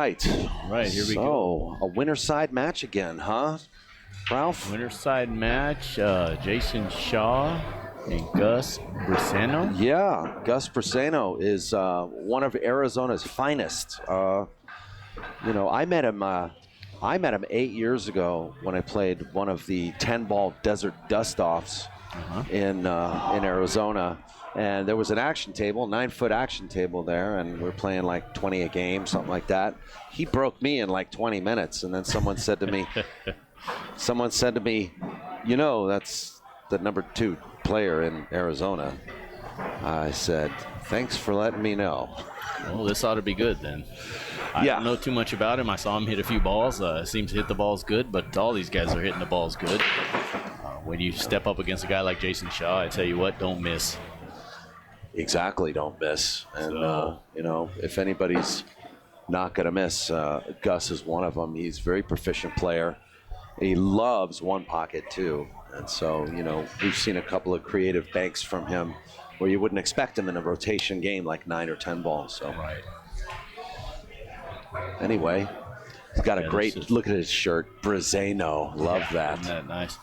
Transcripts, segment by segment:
right. Right, here we go. So, a winner's side match again, huh, Ralph? Winner's side match, Jayson Shaw and Gus BRISENO. Yeah, Gus BRISENO is one of Arizona's finest. You know, I met him 8 years ago when I played one of the 10-ball desert dust-offs in Arizona. And there was an action table, 9-foot action table there, and we were playing like 20 a game, something like that. He broke me in like 20 minutes, and then someone said to me, you know, that's the number 2 player in Arizona. I said, thanks for letting me know. Well, this ought to be good then. I don't know too much about him. I saw him hit a few balls. Seems to hit the balls good, but all these guys are hitting the balls good. When you step up against a guy like Jayson Shaw, I tell you what, don't miss. Exactly, don't miss. And, you know, if anybody's not going to miss, Gus is one of them. He's a very proficient player. He loves one pocket, too. And so, you know, we've seen a couple of creative banks from him where you wouldn't expect him in a rotation game like 9 or 10 balls. So. Right. Anyway, he's got a great look at his shirt. BRISENO. Love that. Isn't that nice?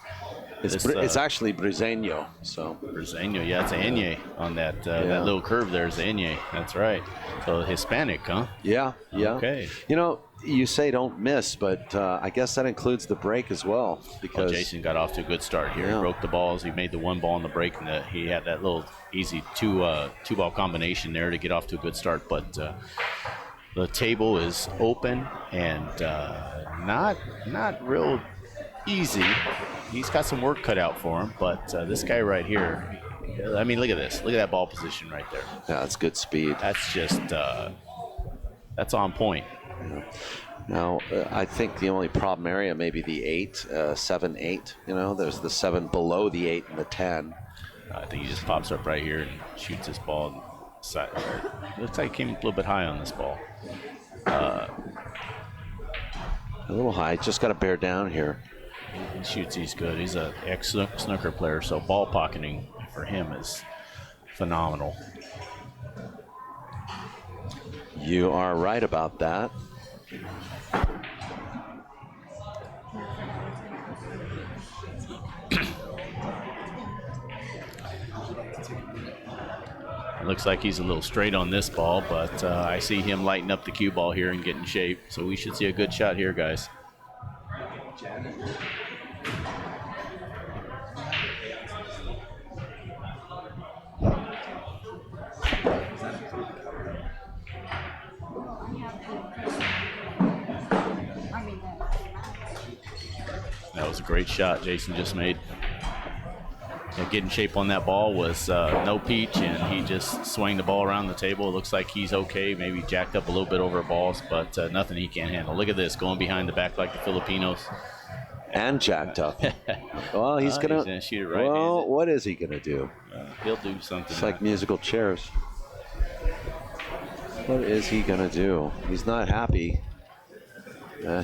It's actually BRISENO. So BRISENO, yeah, it's Anye on that that little curve there is Anye. That's right. So Hispanic, huh? Yeah, yeah. Okay. You know, you say don't miss, but I guess that includes the break as well. Because Jayson got off to a good start here. He broke the balls. He made the 1 ball on the break, and he had that little easy two-ball combination there to get off to a good start. But the table is open and not real easy. He's got some work cut out for him, but this guy right here, I mean, look at this. Look at that ball position right there. Yeah, that's good speed. That's just, that's on point. Yeah. Now, I think the only problem area may be the 8, 7, 8. You know, there's the 7 below the 8 and the 10. I think he just pops up right here and shoots his ball. Looks like he came a little bit high on this ball. A little high. Just got to bear down here. He shoots. He's good. He's an ex-snooker player, so ball pocketing for him is phenomenal. You are right about that. It looks like he's a little straight on this ball, but I see him lighting up the cue ball here and getting shape. So we should see a good shot here, guys. That was a great shot Jayson just made. Getting shape on that ball was no peach, and he just swung the ball around the table. It looks like he's okay, maybe jacked up a little bit over balls, but nothing he can't handle. Look at this, going behind the back like the Filipinos. And jacked up. Well, he's going to shoot it right. Well, what is he going to do? He'll do something. It's like musical chairs. What is he going to do? He's not happy.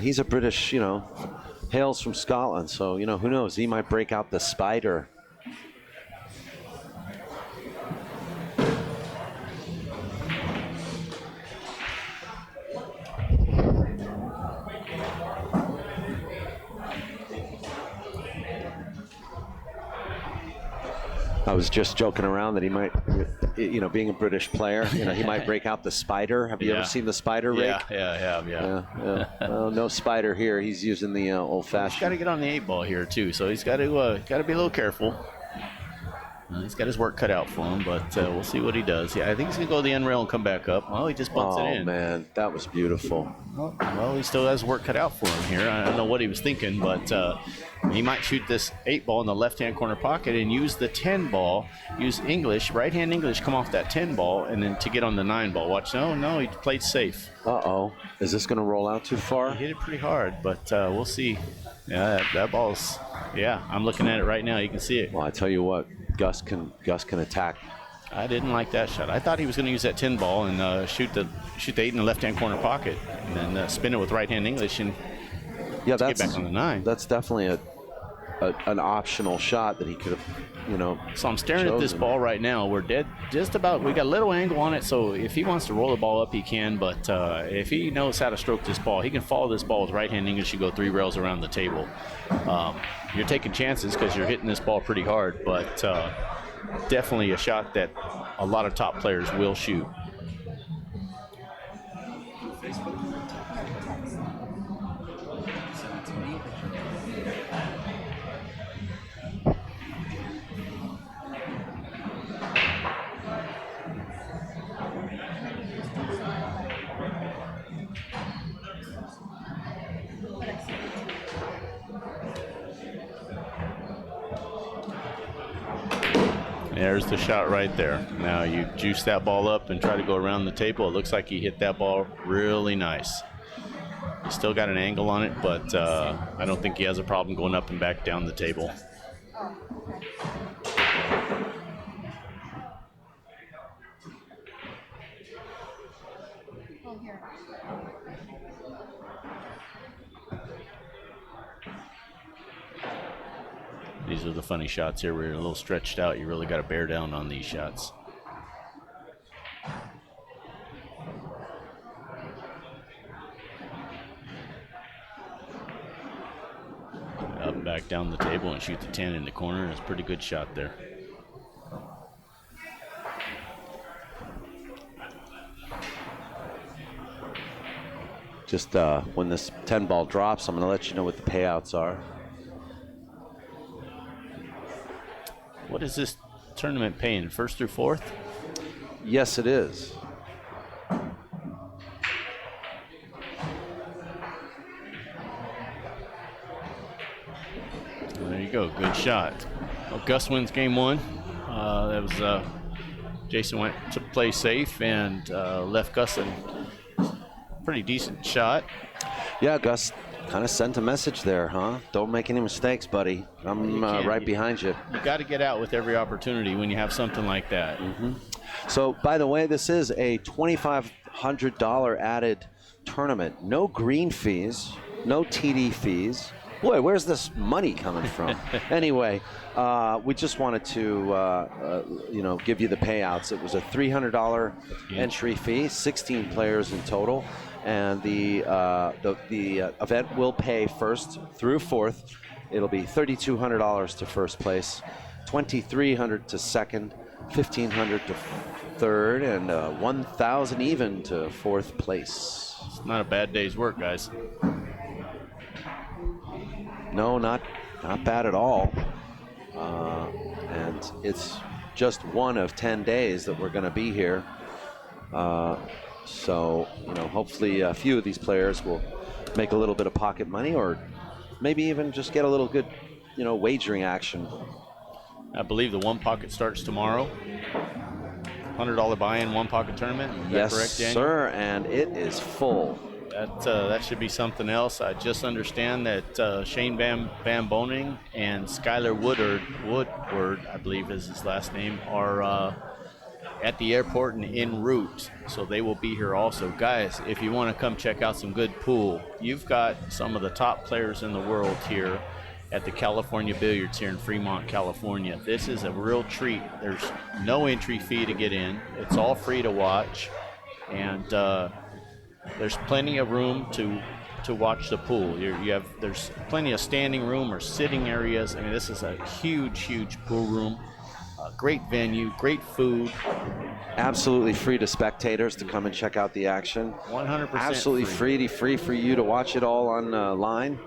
He's a British, you know, hails from Scotland, so, you know, who knows? He might break out the spider. I was just joking around that he might, you know, being a British player, you know, he might break out the spider. Have you ever seen the spider rake? Yeah, I have. Well, no spider here. He's using the old-fashioned. He's got to get on the 8 ball here too, so he's got to be a little careful. He's got his work cut out for him, but we'll see what he does. Yeah, I think he's gonna go to the end rail and come back up. Well, he just bumps it in. Oh man, that was beautiful. Well, he still has work cut out for him here. I don't know what he was thinking, but he might shoot this 8 ball in the left-hand corner pocket and use the 10 ball, use English, right-hand English, come off that 10 ball, and then to get on the 9 ball. Watch, no, he played safe. Uh-oh. Is this going to roll out too far? He hit it pretty hard, but we'll see. Yeah, that ball's, I'm looking at it right now. You can see it. Well, I tell you what, Gus can attack. I didn't like that shot. I thought he was going to use that 10 ball and shoot the 8 in the left-hand corner pocket, and then spin it with right-hand English and get back on the 9. That's definitely an optional shot that he could have, you know. So I'm staring at this ball right now. We're dead just about. We got a little angle on it, so if he wants to roll the ball up, he can. But if he knows how to stroke this ball, he can follow this ball with right-hand English. You go 3 rails around the table. You're taking chances because you're hitting this ball pretty hard, but definitely a shot that a lot of top players will shoot. There's the shot right there. Now you juice that ball up and try to go around the table. It looks like he hit that ball really nice. He's still got an angle on it, but I don't think he has a problem going up and back down the table. These are the funny shots here where you're a little stretched out. You really got to bear down on these shots. Up and back down the table and shoot the 10 in the corner. It's a pretty good shot there. Just when this 10 ball drops, I'm going to let you know what the payouts are. What is this tournament paying, first through fourth? Yes, it is. There you go, good shot. Well, Gus wins game 1. That was Jayson went to play safe and left Gus a pretty decent shot. Yeah, Gus kind of sent a message there, huh? Don't make any mistakes, buddy. I'm right behind you. You got to get out with every opportunity when you have something like that. Mm-hmm. So, by the way, this is a $2,500 added tournament. No green fees, no TD fees. Boy, where's this money coming from? Anyway, we just wanted to, give you the payouts. It was a $300 entry fee, 16 players in total. And the event will pay first through fourth. It'll be $3,200 to first place, $2,300 to second, $1,500 to third, and $1,000 even to fourth place. It's not a bad day's work, guys. No, not bad at all. And it's just one of 10 days that we're going to be here. So, hopefully a few of these players will make a little bit of pocket money or maybe even just get a little good, wagering action. I believe the One Pocket starts tomorrow. $100 buy-in, One Pocket tournament. Is that correct, Daniel? Sir, and it is full. That should be something else. I just understand that Shane Van Boning and Skylar Woodward, I believe is his last name, are at the airport and en route, so they will be here also. Guys, if you want to come check out some good pool, you've got some of the top players in the world here at the California Billiards here in Fremont, California. This is a real treat. There's no entry fee to get in. It's all free to watch, and there's plenty of room to watch the pool. There's plenty of standing room or sitting areas. I mean, this is a huge pool room. Great venue, great food. Absolutely free to spectators to come and check out the action. 100% absolutely free for you to watch it all online.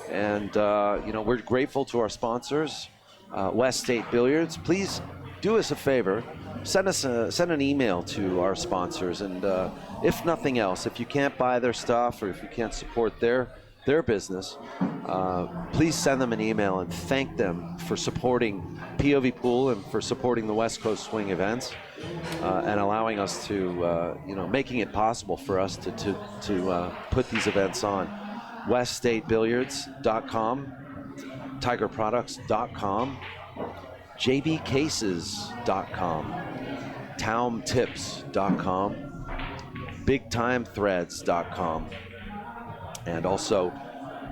And we're grateful to our sponsors, West State Billiards. Please do us a favor, send an email to our sponsors, and if nothing else, if you can't buy their stuff or if you can't support their business, please send them an email and thank them for supporting POVPOOL and for supporting the West Coast Swing events and allowing us to, making it possible for us to put these events on. WestStateBilliards.com, TigerProducts.com, JBCases.com, TownTips.com, BigTimeThreads.com, and also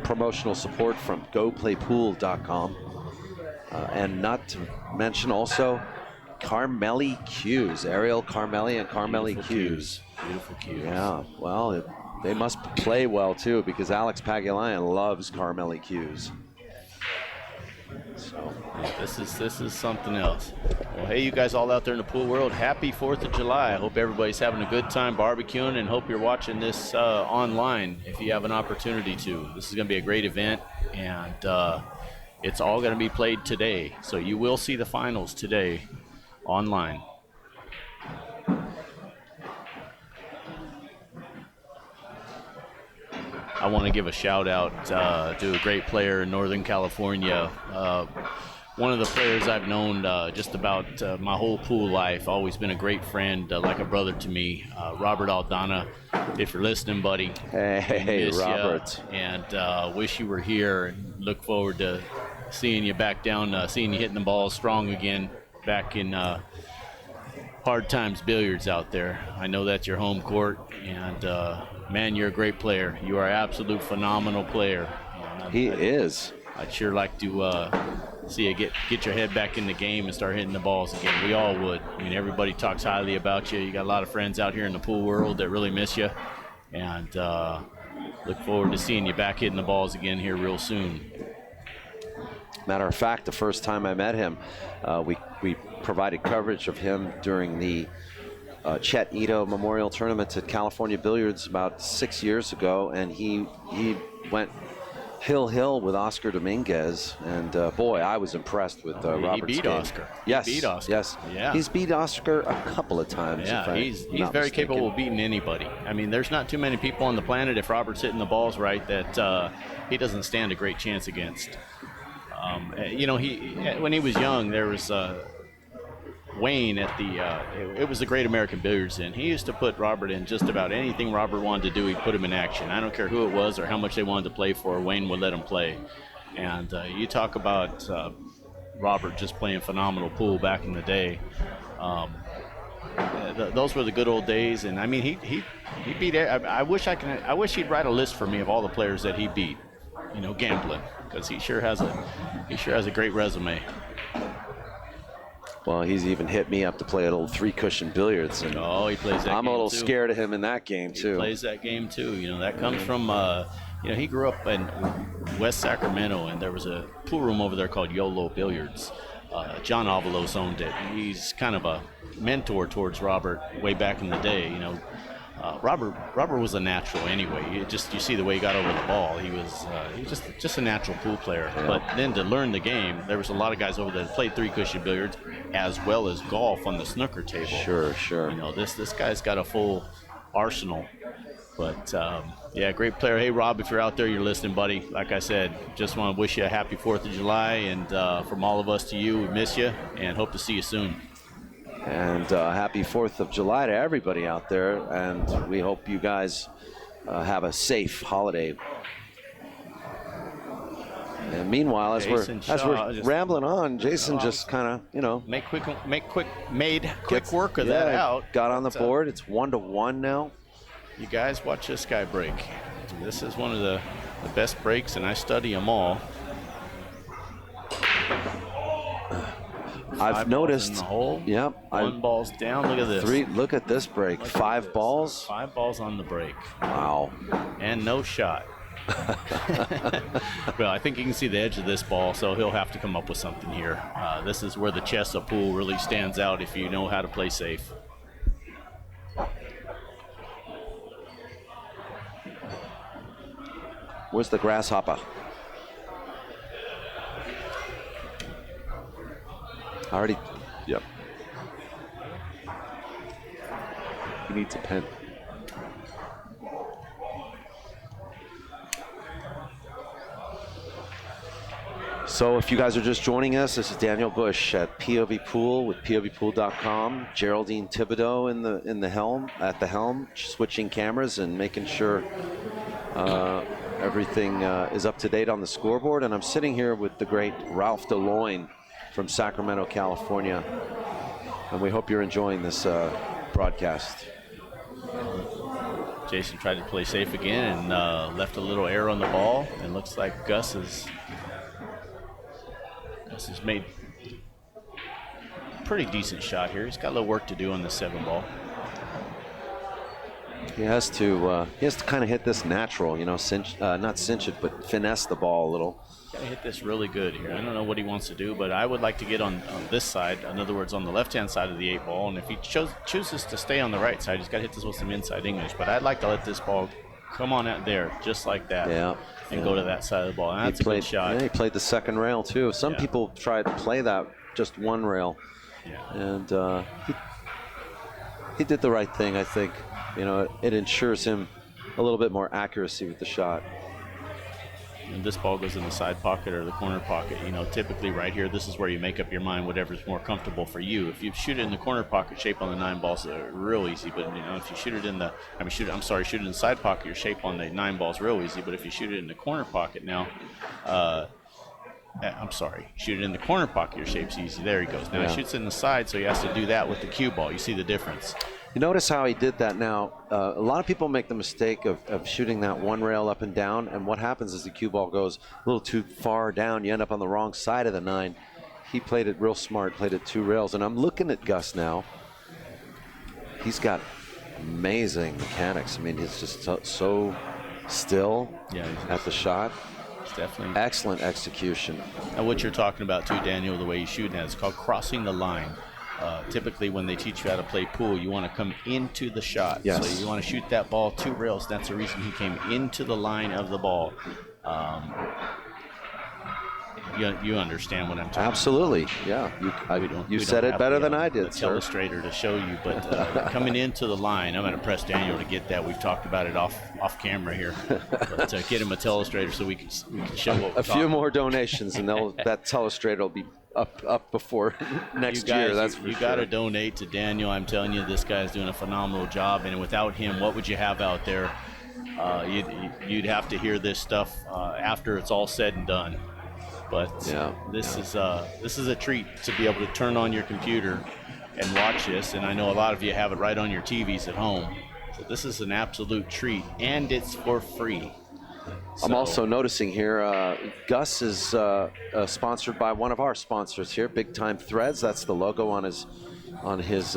promotional support from GoPlayPool.com. And not to mention also Carmeli Cues, Ariel Carmeli and Carmeli Cues. Beautiful cues. Yeah, well, they must play well too, because Alex Pagulayan loves Carmeli Cues. So yeah, this is something else. Well, hey, you guys all out there in the pool world, happy 4th of July. I hope everybody's having a good time barbecuing, and hope you're watching this online if you have an opportunity to. This is going to be a great event, and it's all going to be played today. So you will see the finals today online. I want to give a shout out to a great player in Northern California. One of the players I've known just about my whole pool life, always been a great friend, like a brother to me, Robert Aldana. If you're listening, buddy. Hey, Robert. And wish you were here, and look forward to seeing you back down, seeing you hitting the ball strong again back in Hard Times Billiards out there. I know that's your home court, and man, you're a great player. You are an absolute phenomenal player. He is. I'd sure like to see you get your head back in the game and start hitting the balls again. We all would. I mean, everybody talks highly about you. You got a lot of friends out here in the pool world that really miss you, and look forward to seeing you back hitting the balls again here real soon. Matter of fact, the first time I met him, we provided coverage of him during the Chet Ito Memorial Tournament at California Billiards about 6 years ago, and he went hill with Oscar Dominguez, and boy, I was impressed with Robert's He beat game. Oscar. Yes, He beat Oscar. yes. Yeah. He's beat Oscar a couple of times. Yeah, he's very capable of beating anybody. I mean, there's not too many people on the planet, if Robert's hitting the balls right, that he doesn't stand a great chance against. You know, when he was young, there was Wayne at the it was the Great American Billiards Inn. He used to put Robert in just about anything Robert wanted to do. He'd put him in action. I don't care who it was or how much they wanted to play for. Wayne would let him play. And you talk about Robert just playing phenomenal pool back in the day. Those were the good old days. And I mean, he beat. I wish he'd write a list for me of all the players that he beat. You know, gambling, because he sure has a great resume. Well, he's even hit me up to play a little 3-cushion billiards, and he plays that. I'm game a little too. scared of him in that game too. He plays that game too. You know, that comes from you know, he grew up in West Sacramento, and there was a pool room over there called YOLO Billiards. John Avalos owned it. He's kind of a mentor towards Robert way back in the day. You know, Robert was a natural anyway. You see the way he got over the ball. He was just a natural pool player. Yeah. But then to learn the game, there was a lot of guys over there that played 3-cushion billiards as well as golf on the snooker table. Sure. You know, this guy's got a full arsenal. But yeah, great player. Hey, Rob, if you're out there, you're listening, buddy. Like I said, just want to wish you a happy 4th of July, and from all of us to you, we miss you and hope to see you soon. And happy 4th of July to everybody out there, and we hope you guys have a safe holiday. And meanwhile, as we're rambling on, Jayson just kind of, you know, made quick work of that out. Got on the board. It's 1-1 now. You guys watch this guy break. This is one of the best breaks, and I study them all. I've noticed. In the hole. Yep. 1 ball's down. Look at this. Look at this break. 5 balls. 5 balls on the break. Wow. And no shot. Well, I think you can see the edge of this ball, so he'll have to come up with something here. This is where the chess of pool really stands out if you know how to play safe. Where's the grasshopper? Yep. He needs a pen. So if you guys are just joining us, this is Daniel Busch at POVPOOL with POVPOOL.com. Geraldine Thibodeau at the helm, switching cameras and making sure everything is up to date on the scoreboard. And I'm sitting here with the great Ralph Daloian from Sacramento, California, and we hope you're enjoying this broadcast. Jayson tried to play safe again and left a little air on the ball. And looks like Gus has made a pretty decent shot here. He's got a little work to do on the 7 ball. He has to kind of hit this natural, you know, not cinch it, but finesse the ball a little. Got to hit this really good here. I don't know what he wants to do, but I would like to get on this side, in other words, on the left-hand side of the 8 ball. And if he chooses to stay on the right side, he's got to hit this with some inside English. But I'd like to let this ball come on out there, just like that, and go to that side of the ball. And that's a good shot. Yeah, he played the second rail, too. Some people try to play that just one rail. Yeah. And he did the right thing, I think. You know, it ensures him a little bit more accuracy with the shot. And this ball goes in the side pocket or the corner pocket. You know, typically right here, this is where you make up your mind, whatever's more comfortable for you. If you shoot it in the corner pocket, shape on the 9 balls are real easy. But, you know, if you shoot it in the, shoot it in the side pocket, your shape on the 9 balls real easy. But if you shoot it in the corner pocket now, shoot it in the corner pocket, your shape's easy. There he goes. Now he shoots in the side, so he has to do that with the cue ball. You see the difference. You notice how he did that now. A lot of people make the mistake of shooting that one rail up and down, and what happens is the cue ball goes a little too far down. You end up on the wrong side of the 9. He played it real smart, played it 2 rails, and I'm looking at Gus now. He's got amazing mechanics. I mean, he's just so still at the shot. It's definitely excellent execution. And what you're talking about too, Daniel, the way you shoot now, it's called crossing the line. Typically when they teach you how to play pool, you want to come into the shot. Yes. So you want to shoot that ball 2 rails. That's the reason he came into the line of the ball. You understand what I'm talking Absolutely. about. Yeah. You said it better than I did, sir. Illustrator to show you, but coming into the line, I'm going to press Daniel to get that. We've talked about it off camera here, but get him a telestrator so we can show what we're a few more donations, and that telestrator will be up before next year. That's for sure. You got to donate to Daniel. I'm telling you, this guy's doing a phenomenal job, and without him, what would you have out there? You'd have to hear this stuff after it's all said and done. But this is a treat to be able to turn on your computer and watch this, and I know a lot of you have it right on your TVs at home. So this is an absolute treat, and it's for free. I'm also noticing here, Gus is sponsored by one of our sponsors here, Big Time Threads. That's the logo on his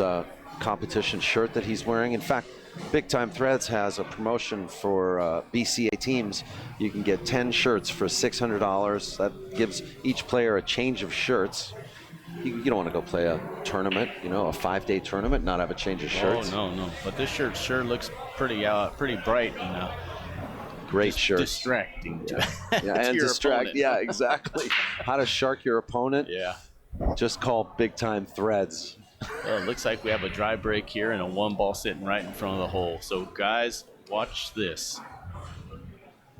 competition shirt that he's wearing. In fact, Big Time Threads has a promotion for BCA teams. You can get 10 shirts for $600. That gives each player a change of shirts. You don't want to go play a tournament, you know, a 5-day tournament, not have a change of shirts. Oh, no. But this shirt sure looks pretty bright and great shirt. Distracting. And distract. Yeah, exactly. How to shark your opponent. Yeah. Just call Big Time Threads. Well, it looks like we have a dry break here and a 1 ball sitting right in front of the hole. So, guys, watch this.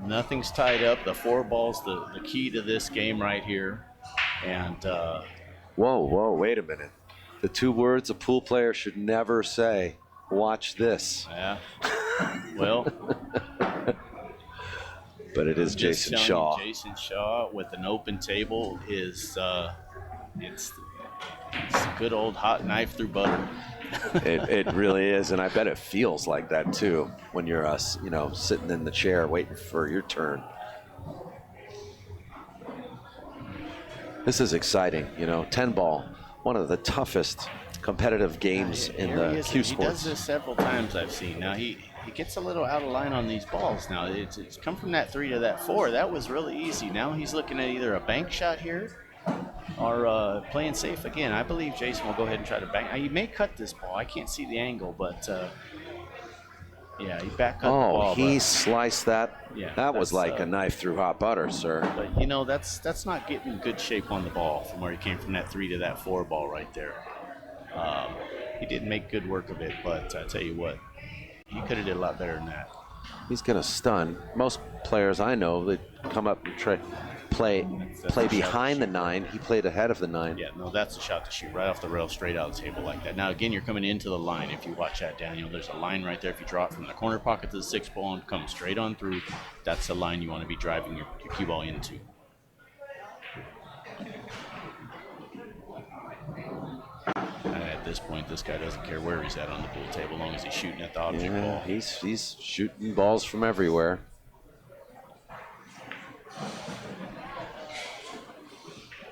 Nothing's tied up. The 4 ball's the key to this game right here. And whoa, wait a minute. The 2 words a pool player should never say. Watch this. Yeah. Well. But it is Jayson Shaw. Jayson Shaw with an open table is it's a good old hot knife through butter. It really is, and I bet it feels like that too when you're sitting in the chair waiting for your turn. This is exciting, 10 ball, one of the toughest competitive games in the cue sports. He does this several times I've seen. Now he gets a little out of line on these balls. Now it's come from that 3 to that 4. That was really easy. Now he's looking at either a bank shot here or playing safe again. I believe Jayson will go ahead and try to bank. He may cut this ball. I can't see the angle, but he back cut the ball. Oh, he sliced that. Yeah, that was like a knife through hot butter, sir. But that's not getting good shape on the ball from where he came from that 3 to that 4 ball right there. He didn't make good work of it, but I tell you what, he could have did a lot better than that. He's going to stun. Most players I know that come up and play behind the 9. He played ahead of the 9. Yeah, no, that's a shot to shoot right off the rail, straight out of the table like that. Now, again, you're coming into the line. If you watch that, Daniel, there's a line right there. If you draw it from the corner pocket to the 6 ball and come straight on through, that's the line you want to be driving your cue ball into. at this point. This guy doesn't care where he's at on the pool table, as long as he's shooting at the object Yeah, ball. he's shooting balls from everywhere.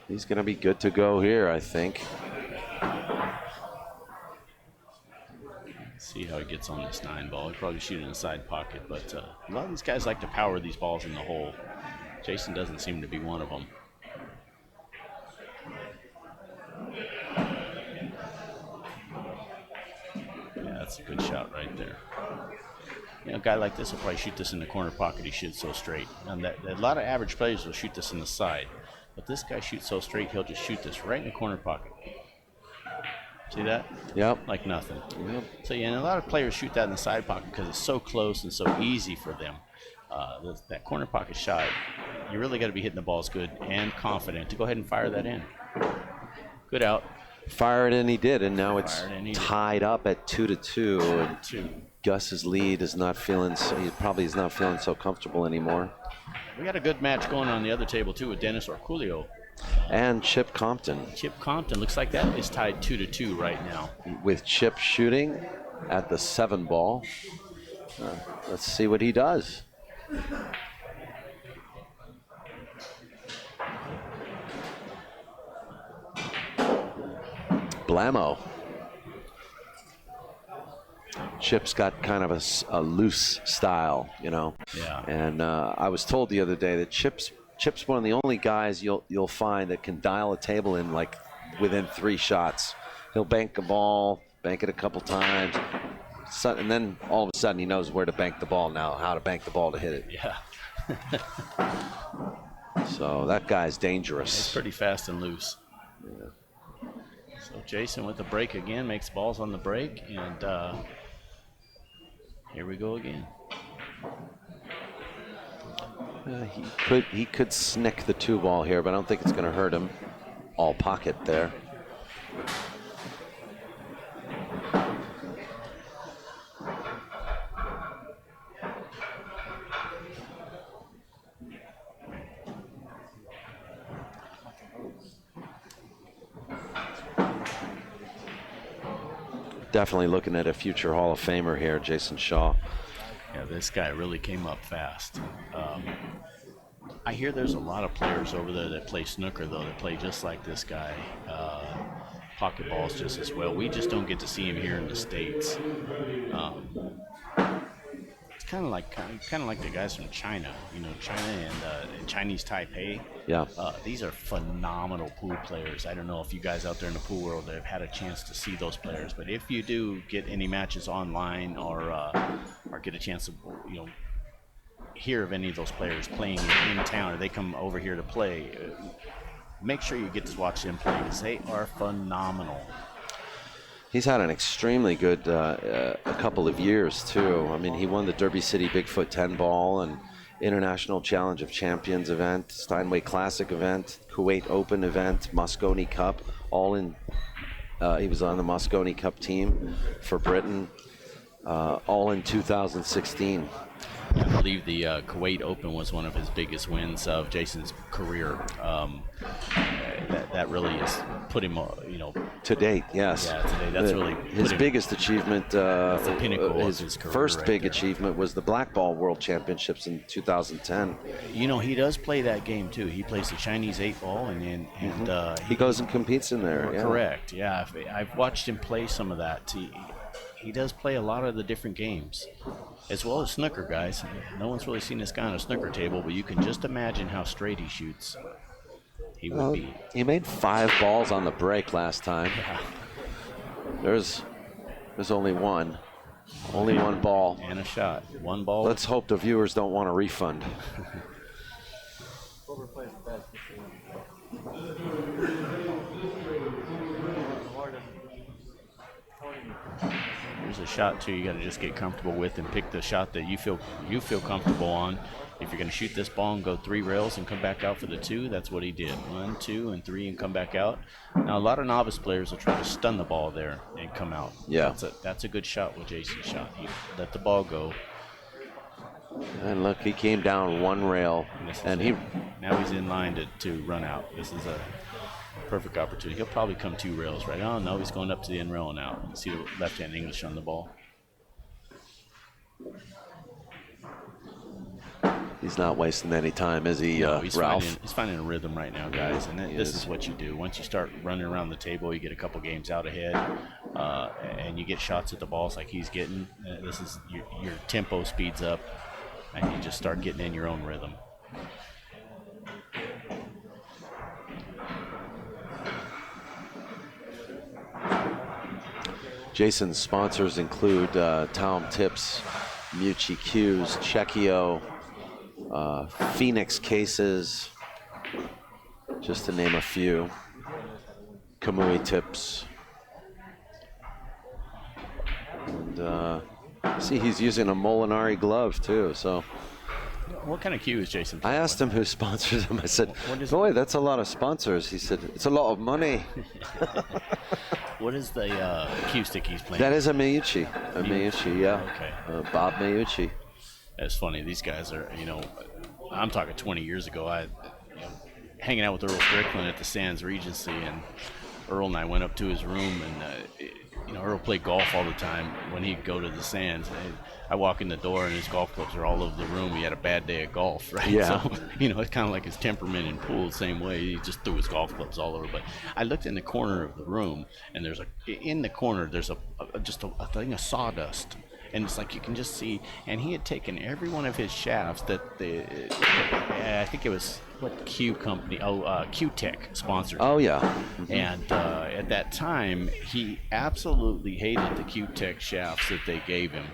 He's going to be good to go here, I think. See how he gets on this 9 ball. He'll probably shoot it in the side pocket, but a lot of these guys like to power these balls in the hole. Jayson doesn't seem to be one of them. Yeah, that's a good shot right there. You know, a guy like this will probably shoot this in the corner pocket. He shoots so straight. And a lot of average players will shoot this in the side, but this guy shoots so straight, he'll just shoot this right in the corner pocket. See that? Yep. Like nothing. Yep. So, yeah, and a lot of players shoot that in the side pocket because it's so close and so easy for them. That corner pocket shot, you really got to be hitting the balls good and confident to go ahead and fire that in. Good out. Fire it in, he did, and now it's tied up at 2-2. And Gus's lead is not feeling. He probably is not feeling so comfortable anymore. We got a good match going on the other table too with Dennis Orcollo. And Chip Compton. Chip Compton looks like that is tied 2-2 right now. With Chip shooting at the 7 ball. Let's see what he does. Blammo. Chip's got kind of a loose style, you know. Yeah. And I was told the other day that Chip's one of the only guys you'll find that can dial a table in like within 3 shots. He'll bank a ball, bank it a couple times, and then all of a sudden he knows where to bank the ball now, how to bank the ball to hit it. Yeah. So that guy's dangerous. He's pretty fast and loose. Yeah. So Jayson with the break again, makes balls on the break, and here we go again. He could snick the 2 ball here, but I don't think it's going to hurt him. All pocket there. Definitely looking at a future Hall of Famer here, Jayson Shaw. Yeah, this guy really came up fast. I hear there's a lot of players over there that play snooker, though, that play just like this guy. Pocket balls just as well. We just don't get to see him here in the States. It's kind of like the guys from China, you know, China and Chinese Taipei. Yeah. These are phenomenal pool players. I don't know if you guys out there in the pool world have had a chance to see those players, but if you do get any matches online or get a chance to, you know, hear of any of those players playing in town, or they come over here to play, make sure you get to watch them play because they are phenomenal. He's had an extremely good a couple of years, too. I mean, he won the Derby City Bigfoot 10 ball and International Challenge of Champions event, Steinway Classic event, Kuwait Open event, Moscone Cup, all in. He was on the Moscone Cup team for Britain, all in 2016. I believe the Kuwait Open was one of his biggest wins of Jayson's career. That really has put him, you know, to date. Yes. Yeah, to date. That's really his biggest achievement. That's the pinnacle his of his career. First right big there. achievement was the Black Ball World Championships in 2010. You know, he does play that game too. He plays the Chinese 8 ball, and he goes and competes in there. Yeah. Correct. Yeah, I've watched him play some of that. He does play a lot of the different games, as well as snooker, guys. No one's really seen this guy on a snooker table, but you can just imagine how straight he shoots. He would be. He made 5 balls on the break last time. Yeah. There's only one. Only one ball. And a shot. 1 ball. Let's hope the viewers don't want a refund. Here's a shot too. You got to just get comfortable with and pick the shot that you feel comfortable on. If you're going to shoot this ball and go 3 rails and come back out for the 2, that's what he did. 1, 2, and 3, and come back out. Now a lot of novice players will try to stun the ball there and come out. Yeah, that's a good shot. What Jayson shot. He let the ball go. And look, he came down 1 rail, and now he's in line to run out. This is a Perfect opportunity. He'll probably come 2 rails, right? Oh, no, he's going up to the end rail and out. See the left-hand English on the ball. He's not wasting any time, is he, no, he's Ralph? He's finding a rhythm right now, guys, and this is what you do. Once you start running around the table, you get a couple games out ahead, and you get shots at the balls like he's getting. This is your tempo speeds up, and you just start getting in your own rhythm. Jayson's sponsors include Talm Tips, Mucci Q's, Checkio, Phoenix Cases, just to name a few. Kamui Tips. And see, he's using a Molinari glove too, so. What kind of cue is Jayson? I asked him who sponsors him. I said, boy, that's a lot of sponsors. He said, it's a lot of money. What is the cue stick he's playing? That is a Miyuchi. A Miyuchi, yeah. Okay. Bob Miyuchi. It's funny. These guys are, I'm talking 20 years ago. Hanging out with Earl Strickland at the Sands Regency, and Earl and I went up to his room, and Earl played golf all the time when he'd go to the Sands. I walk in the door, and his golf clubs are all over the room. He had a bad day at golf, right? Yeah. So, it's kind of like his temperament in pool, the same way. He just threw his golf clubs all over. But I looked in the corner of the room, and there's a thing of sawdust. And it's like you can just see, and he had taken every one of his shafts that I think it was what Q company, Q-Tech sponsored. Oh yeah. Mm-hmm. And at that time, he absolutely hated the Q-Tech shafts that they gave him.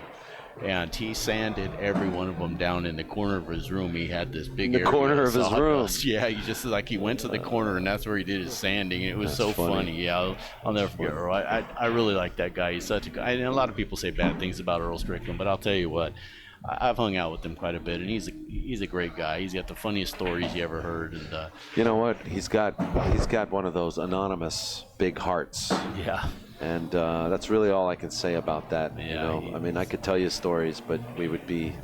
And he sanded every one of them down in the corner of his room. He had this big area corner of his room. Yeah, he went to the corner, and that's where he did his sanding. It was so funny. Yeah, I'll never forget Earl. I really like that guy. He's such a guy. And a lot of people say bad things about Earl Strickland, but I'll tell you what, I've hung out with him quite a bit, and he's a great guy. He's got the funniest stories you ever heard. And you know what? He's got one of those anonymous big hearts. Yeah. And that's really all I can say about that. Yeah, I mean, I could tell you stories, but we would be.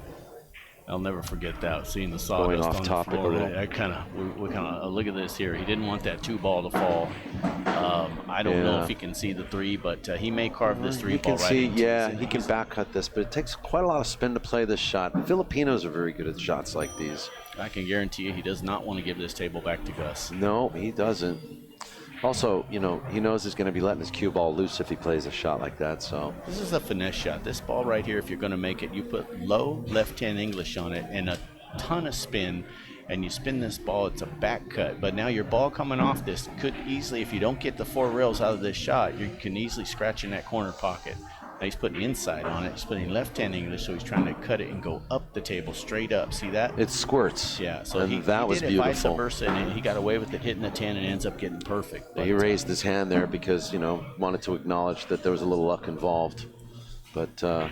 I'll never forget that, seeing the sawdust off on topic the floor. a little. I kind of look at this here. He didn't want that 2-ball to fall. I don't know if he can see the 3, but he may carve this 3-ball right into it. He can back cut this, but it takes quite a lot of spin to play this shot. Filipinos are very good at shots like these. I can guarantee you he does not want to give this table back to Gus. No, he doesn't. Also, he knows he's going to be letting his cue ball loose if he plays a shot like that. So this is a finesse shot. This ball right here, if you're going to make it, you put low left-hand English on it and a ton of spin, and you spin this ball. It's a back cut. But now your ball coming off this could easily, if you don't get the 4 rails out of this shot, you can easily scratch in that corner pocket. Now he's putting inside on it. He's putting left-hand English, so he's trying to cut it and go up the table, straight up. See that? It squirts. Yeah, so and he that was did it beautiful. vice versa, and he got away with it, hitting the 10, and ends up getting perfect. He raised his hand there because, wanted to acknowledge that there was a little luck involved. But I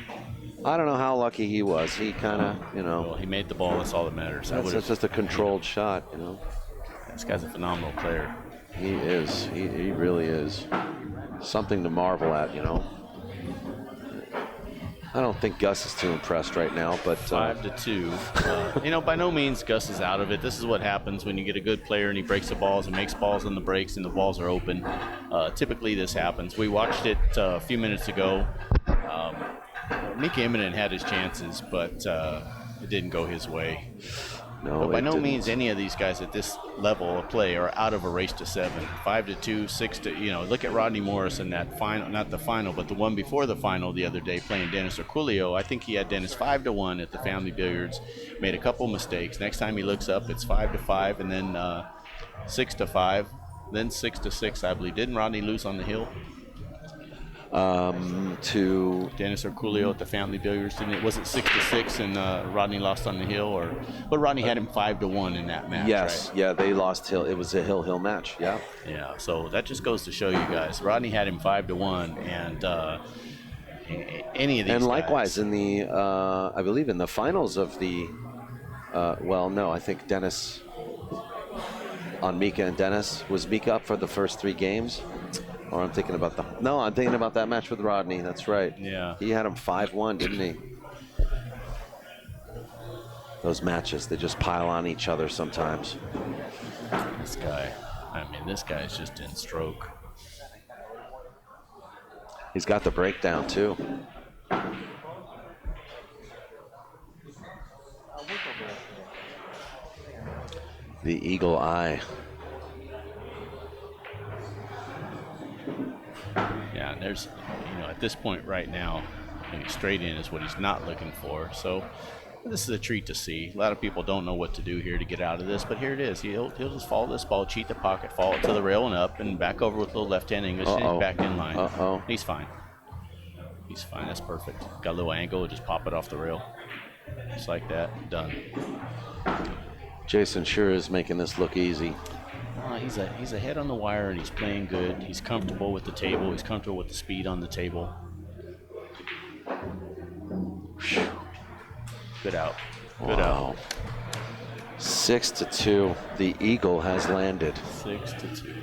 don't know how lucky he was. He kind of, Well, he made the ball. That's all that matters. That's just a controlled shot, This guy's a phenomenal player. He is. He really is. Something to marvel at, I don't think Gus is too impressed right now, but 5-2. By no means Gus is out of it. This is what happens when you get a good player and he breaks the balls and makes balls on the breaks and the balls are open. Typically, this happens. We watched it a few minutes ago. Mika Immonen had his chances, but it didn't go his way. No, but by no didn't. means any of these guys at this level of play are out of a race to 7. 5-2, 6-2. Look at Rodney Morris in that final, not the final, but the one before the final the other day playing Dennis Orcollo. I think he had Dennis 5-1 at the Family Billiards. Made a couple mistakes. Next time he looks up, it's 5-5, and then 6-5, then 6-6. I believe. Didn't Rodney lose on the hill? To Dennis Orcollo at the Family Billiards, didn't it? Was it 6-6 and Rodney lost on the hill, but Rodney had him 5-1 in that match. Yes, right? Yeah, they lost hill. It was a hill match. Yeah. Yeah. So that just goes to show you guys, Rodney had him 5-1, and any of these. And likewise guys, in the, I believe in the finals of the, I think Dennis on Mika and Dennis. Was Mika up for the first 3 games? Or I'm thinking about that match with Rodney. That's right. Yeah. He had him 5-1, didn't he? Those matches, they just pile on each other sometimes. This guy. I mean, this guy's just in stroke. He's got the breakdown too. The eagle eye. Yeah, and there's, at this point right now, straight in is what he's not looking for. So this is a treat to see. A lot of people don't know what to do here to get out of this, but here it is. He'll just follow this ball, cheat the pocket, fall it to the rail and up, and back over with a little left-hand English, and he's back in line. He's fine. He's fine. That's perfect. Got a little angle, just pop it off the rail. Just like that. Done. Jayson sure is making this look easy. He's ahead on the wire, and he's playing good. He's comfortable with the table. He's comfortable with the speed on the table. Good out. Good out. 6-2. The eagle has landed. 6-2.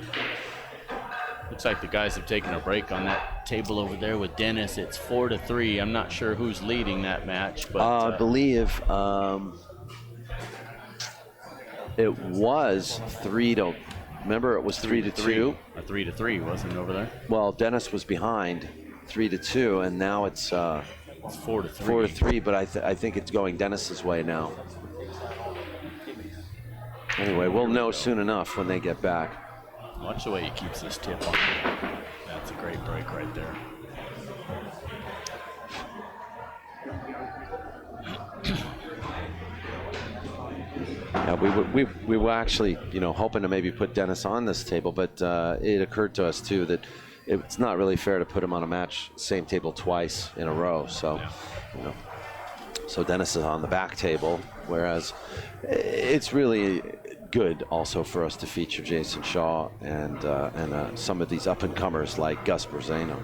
Looks like the guys have taken a break on that table over there with Dennis. It's 4-3. I'm not sure who's leading that match, but I believe it was 3-2. Remember, it was 3-2. A 3-3, wasn't it, over there? Well, Dennis was behind 3-2, and now it's 4-3. 4-3. But I think it's going Dennis's way now. Anyway, we'll know soon enough when they get back. Watch the way he keeps this tip on. That's a great break right there. Yeah, we were actually, hoping to maybe put Dennis on this table, but it occurred to us too that it's not really fair to put him on a match same table twice in a row. So, so Dennis is on the back table, whereas it's really good also for us to feature Jayson Shaw and some of these up and comers like Gus BRISENO.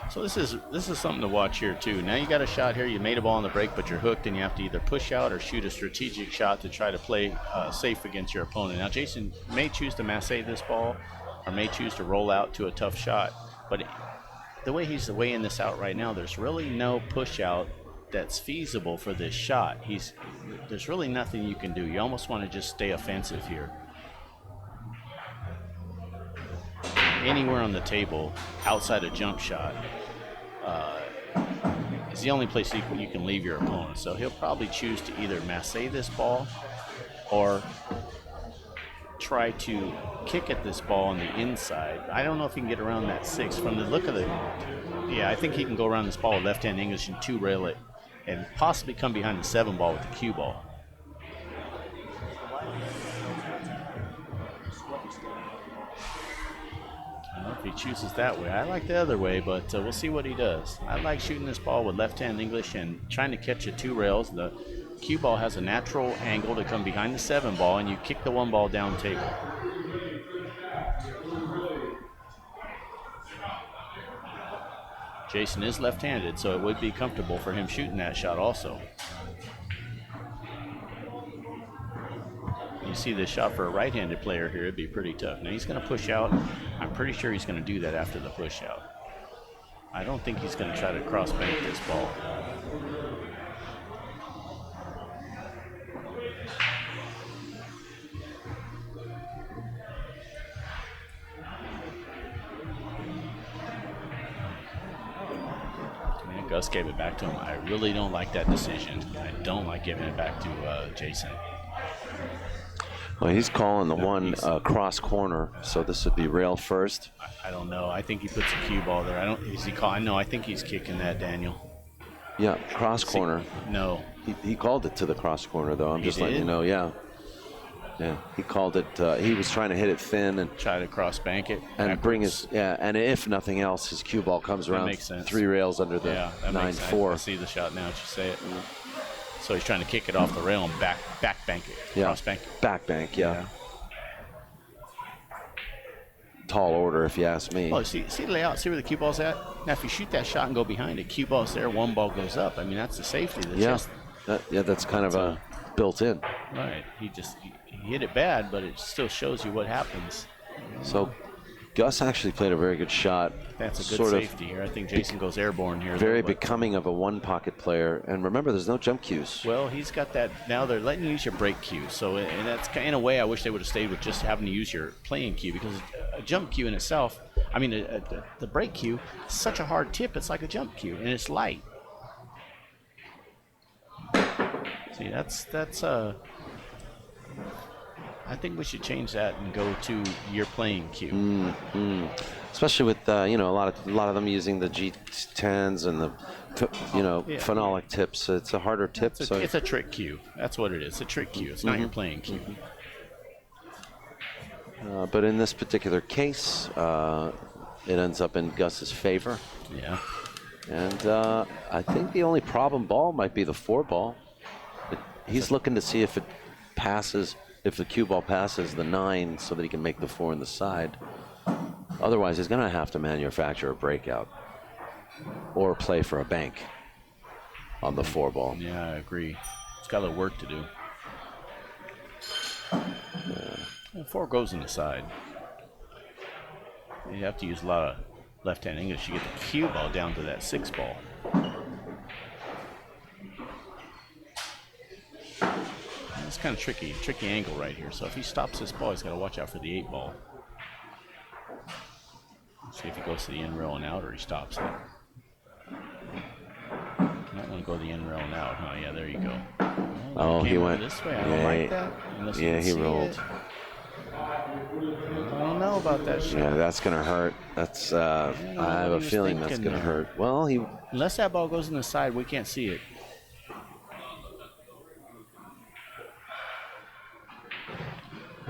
So this is something to watch here too. Now you got a shot here. You made a ball on the break, but you're hooked, and you have to either push out or shoot a strategic shot to try to play safe against your opponent. Now Jayson may choose to masse this ball, or may choose to roll out to a tough shot. But the way he's weighing this out right now, there's really no push out that's feasible for this shot. There's really nothing you can do. You almost want to just stay offensive here. Anywhere on the table outside a jump shot is the only place you can leave your opponent. So he'll probably choose to either masse this ball or try to kick at this ball on the inside. I don't know if he can get around that 6 from the look of the. Yeah, I think he can go around this ball with left-hand English and 2-rail it, and possibly come behind the 7 ball with the cue ball. I don't know if he chooses that way. I like the other way, but we'll see what he does. I like shooting this ball with left-hand English and trying to catch it 2 rails. The cue ball has a natural angle to come behind the 7 ball, and you kick the 1 ball down table. Jayson is left-handed, so it would be comfortable for him shooting that shot also. You see this shot for a right-handed player here, it'd be pretty tough. Now he's going to push out. I'm pretty sure he's going to do that after the push out. I don't think he's going to try to cross-bank this ball. Gus gave it back to him. I really don't like that decision. I don't like giving it back to Jayson. Well, he's calling the one cross corner, so this would be rail first. I don't know. I think he puts a cue ball there. Is he calling? No, I think he's kicking that, Daniel. Yeah, cross corner. No. He called it to the cross corner, though. I'm just letting you know, yeah. Yeah, he called it. He was trying to hit it thin and try to cross bank it and backwards. Bring his and if nothing else, his cue ball comes around 3 rails under the 9-4. I see the shot now. That you say it. So he's trying to kick it off the rail and back bank it. Yeah, cross bank it. Back bank. Yeah. Tall order, if you ask me. Oh, see the layout. See where the cue ball's at. Now, if you shoot that shot and go behind it, cue ball's there. 1 ball goes up. I mean, that's the safety. That's kind of a built in. Right. He hit it bad, but it still shows you what happens. So Gus actually played a very good shot. That's a good sort safety here. I think Jayson goes airborne here. Very becoming of a one-pocket player. And remember, there's no jump cues. Well, he's got that. Now they're letting you use your break cue. So and that's in a way, I wish they would have stayed with just having to use your playing cue, because a jump cue in itself, I mean, the break cue is such a hard tip. It's like a jump cue, and it's light. See, that's I think we should change that and go to your playing cue. Especially with a lot of them using the G10s and the phenolic tips. It's a harder tip. It's a trick cue. That's what it is. It's a trick cue. It's not your playing cue. But in this particular case, it ends up in Gus's favor. Yeah. And I think the only problem ball might be the 4 ball. He's looking to see if it passes. If the cue ball passes the 9, so that he can make the 4 in the side. Otherwise, he's going to have to manufacture a breakout or play for a bank on the 4 ball. Yeah, I agree. It's got a little work to do. 4 goes in the side. You have to use a lot of left-hand English to get the cue ball down to that 6 ball. It's kind of tricky angle right here. So if he stops this ball, he's got to watch out for the 8 ball. See if he goes to the in rail and out, or he stops it. Might want to go to the in rail and out, huh? Yeah, there you go. Oh, he went this way. I don't like that. Yeah, he rolled. I don't know about that shot. Yeah, that's going to hurt. That's. I have a feeling that's going to hurt. Well, unless that ball goes in the side, we can't see it.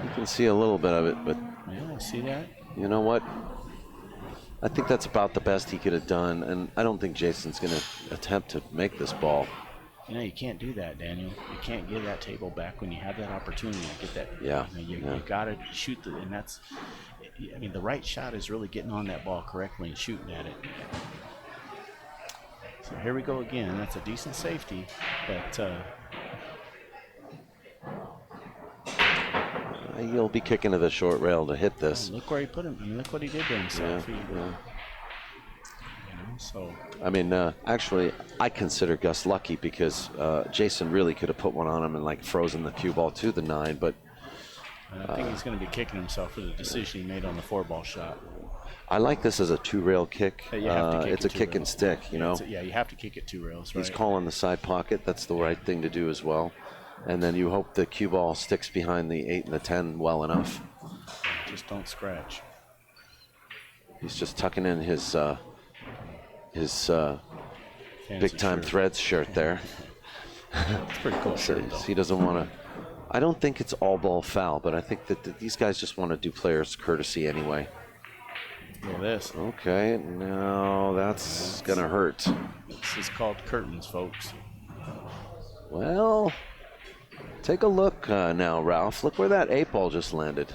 You can see a little bit of it, but yeah, I see that. You know what? I think that's about the best he could have done, and I don't think Jayson's going to attempt to make this ball. You can't do that, Daniel. You can't give that table back when you have that opportunity to get that. Yeah. You got to shoot and that's. I mean, the right shot is really getting on that ball correctly and shooting at it. So here we go again. That's a decent safety, but. He'll be kicking to the short rail to hit this. Oh, look where he put him. I mean, look what he did to himself. So. I mean, actually, I consider Gus lucky, because Jayson really could have put one on him and frozen the cue ball to the 9. But I think he's going to be kicking himself for the decision he made on the 4 ball shot. I like this as a 2 rail kick. It's a kick and stick, Yeah, you have to kick it 2 rails. Right? He's calling the side pocket. That's the right thing to do as well. And then you hope the cue ball sticks behind the 8 and the 10 well enough. Just don't scratch. He's just tucking in his big time threads shirt there. It's pretty cool shirt, though. He doesn't want to. I don't think it's all ball foul, but I think that these guys just want to do players courtesy anyway. Look at this. Okay, no, that's gonna hurt. This is called curtains, folks. Well, take a look now, Ralph. Look where that 8 ball just landed.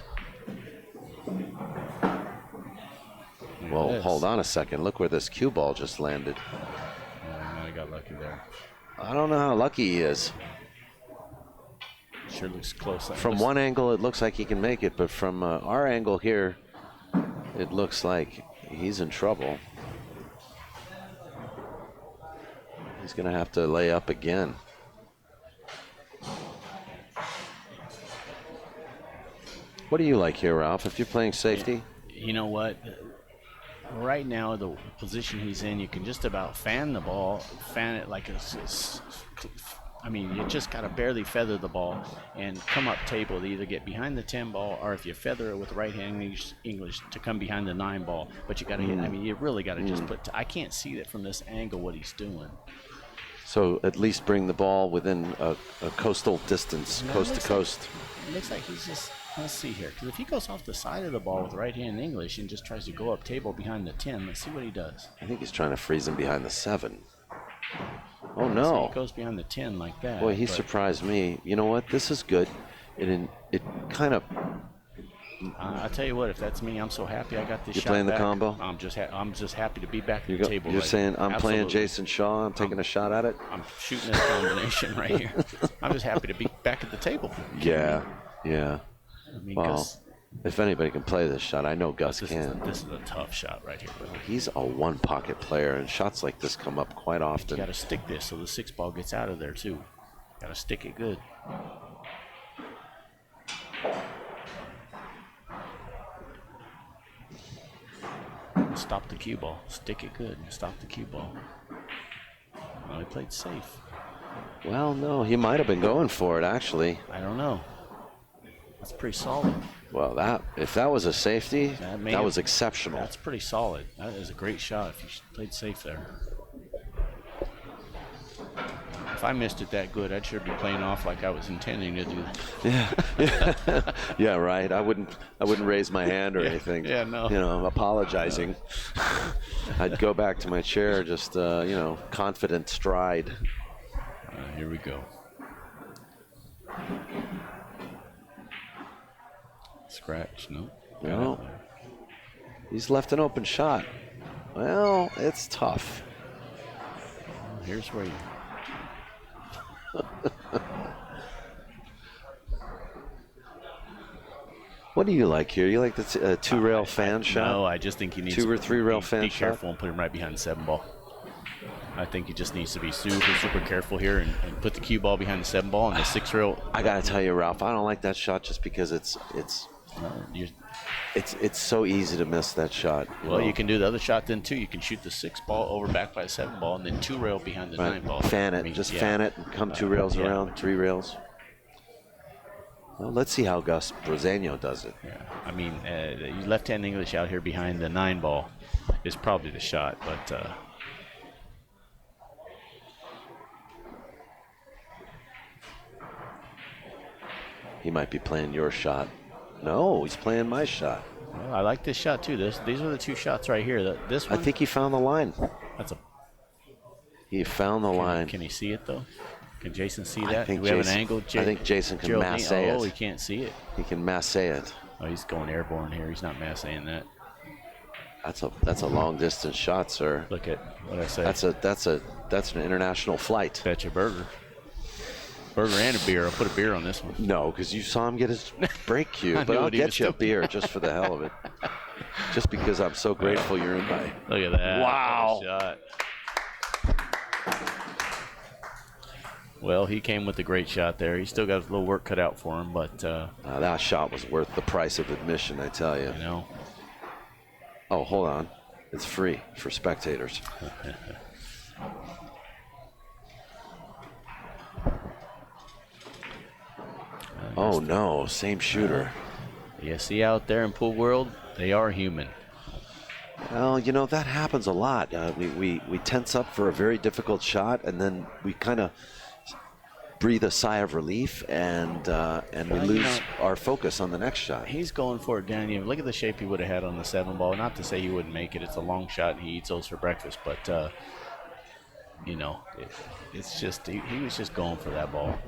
Well, hold on a second. Look where this cue ball just landed. I got lucky there. I don't know how lucky he is. Sure looks close. From one angle, it looks like he can make it, but from our angle here, it looks like he's in trouble. He's going to have to lay up again. What do you like here, Ralph? If you're playing safety? You know what? Right now, the position he's in, you can just about fan the ball, fan it like I mean, you just got to barely feather the ball and come up table to either get behind the 10 ball, or if you feather it with right-hand English to come behind the 9 ball. But you got to, I mean, you really got to just put. I can't see that from this angle what he's doing. So at least bring the ball within a coastal distance, coast to coast. It looks like he's just. Let's see here, because if he goes off the side of the ball with right-hand English and just tries to go up table behind the 10, let's see what he does. I think he's trying to freeze him behind the 7. Oh, no. So he goes behind the 10 like that. Boy, he surprised me. You know what? This is good. It kind of... I'll tell you what, if that's me, I'm so happy I got this shot You're playing back. the combo? I'm just happy to be back at the table. You're saying, I'm playing Absolutely. Jayson Shaw, I'm taking a shot at it? I'm shooting this combination right here. I'm just happy to be back at the table. Yeah. I mean, If anybody can play this shot, I know Gus can. This is a tough shot right here. He's a one-pocket player, and shots like this come up quite often. You got to stick this so the 6 ball gets out of there too. Got to stick it good. Stop the cue ball. Stick it good and stop the cue ball. Well, he played safe. Well, no, he might have been going for it, actually. I don't know. That's pretty solid. Well, if that was a safety, that was exceptional. That's pretty solid. That is a great shot if you played safe there. If I missed it that good, I'd sure be playing off like I was intending to do. Yeah, yeah, right. I wouldn't raise my hand or anything. Yeah, no. You know, apologizing. I'd go back to my chair, just you know, confident stride. Here we go. Scratch, no. No. He's left an open shot. Well, it's tough. Well, here's where you. What do you like here? You like the two-rail fan shot? No, I just think he needs 2 or 3 rail fan be shot. careful and put him right behind the 7 ball. I think he just needs to be super careful here and put the cue ball behind the 7 ball and the 6 rail. I gotta tell you, Ralph, I don't like that shot just because it's so easy to miss that shot. Well, you can do the other shot then too. You can shoot the 6 ball over back by the 7 ball and then 2 rail behind the 9 ball. Fan it, fan it, and come 2 rails around, 3 rails. Well, let's see how Gus BRISENO does it. Yeah, I mean, the left-hand English out here behind the 9 ball is probably the shot, but. He might be playing your shot. No, he's playing my shot. Well, I like this shot too. These are the 2 shots right here. This one. I think he found the line. He found the line. Can he see it though? Can Jayson see that? Do we have an angle? I think Jayson can masse it. Oh, he can't see it. He can masse it. Oh, he's going airborne here. He's not massing that. That's a long distance shot, sir. Look at what I say. That's an international flight. Bet you burger and a beer. I'll put a beer on this one. No, because you saw him get his break cue. But I'll get you a beer just for the hell of it. Just because I'm so grateful you're in my. Look at that. Wow. What a shot. Well, he came with a great shot there. He still got a little work cut out for him, but that shot was worth the price of admission, I tell you. You know. Oh, hold on. It's free for spectators. Oh no, same shooter. You see out there in pool world, they are human. Well, you know, that happens a lot. We tense up for a very difficult shot, and then we kind of breathe a sigh of relief, and we lose our focus on the next shot. He's going for it, Danny. Look at the shape he would have had on the 7 ball. Not to say he wouldn't make it. It's a long shot, and he eats those for breakfast. But, you know, it's just he was just going for that ball.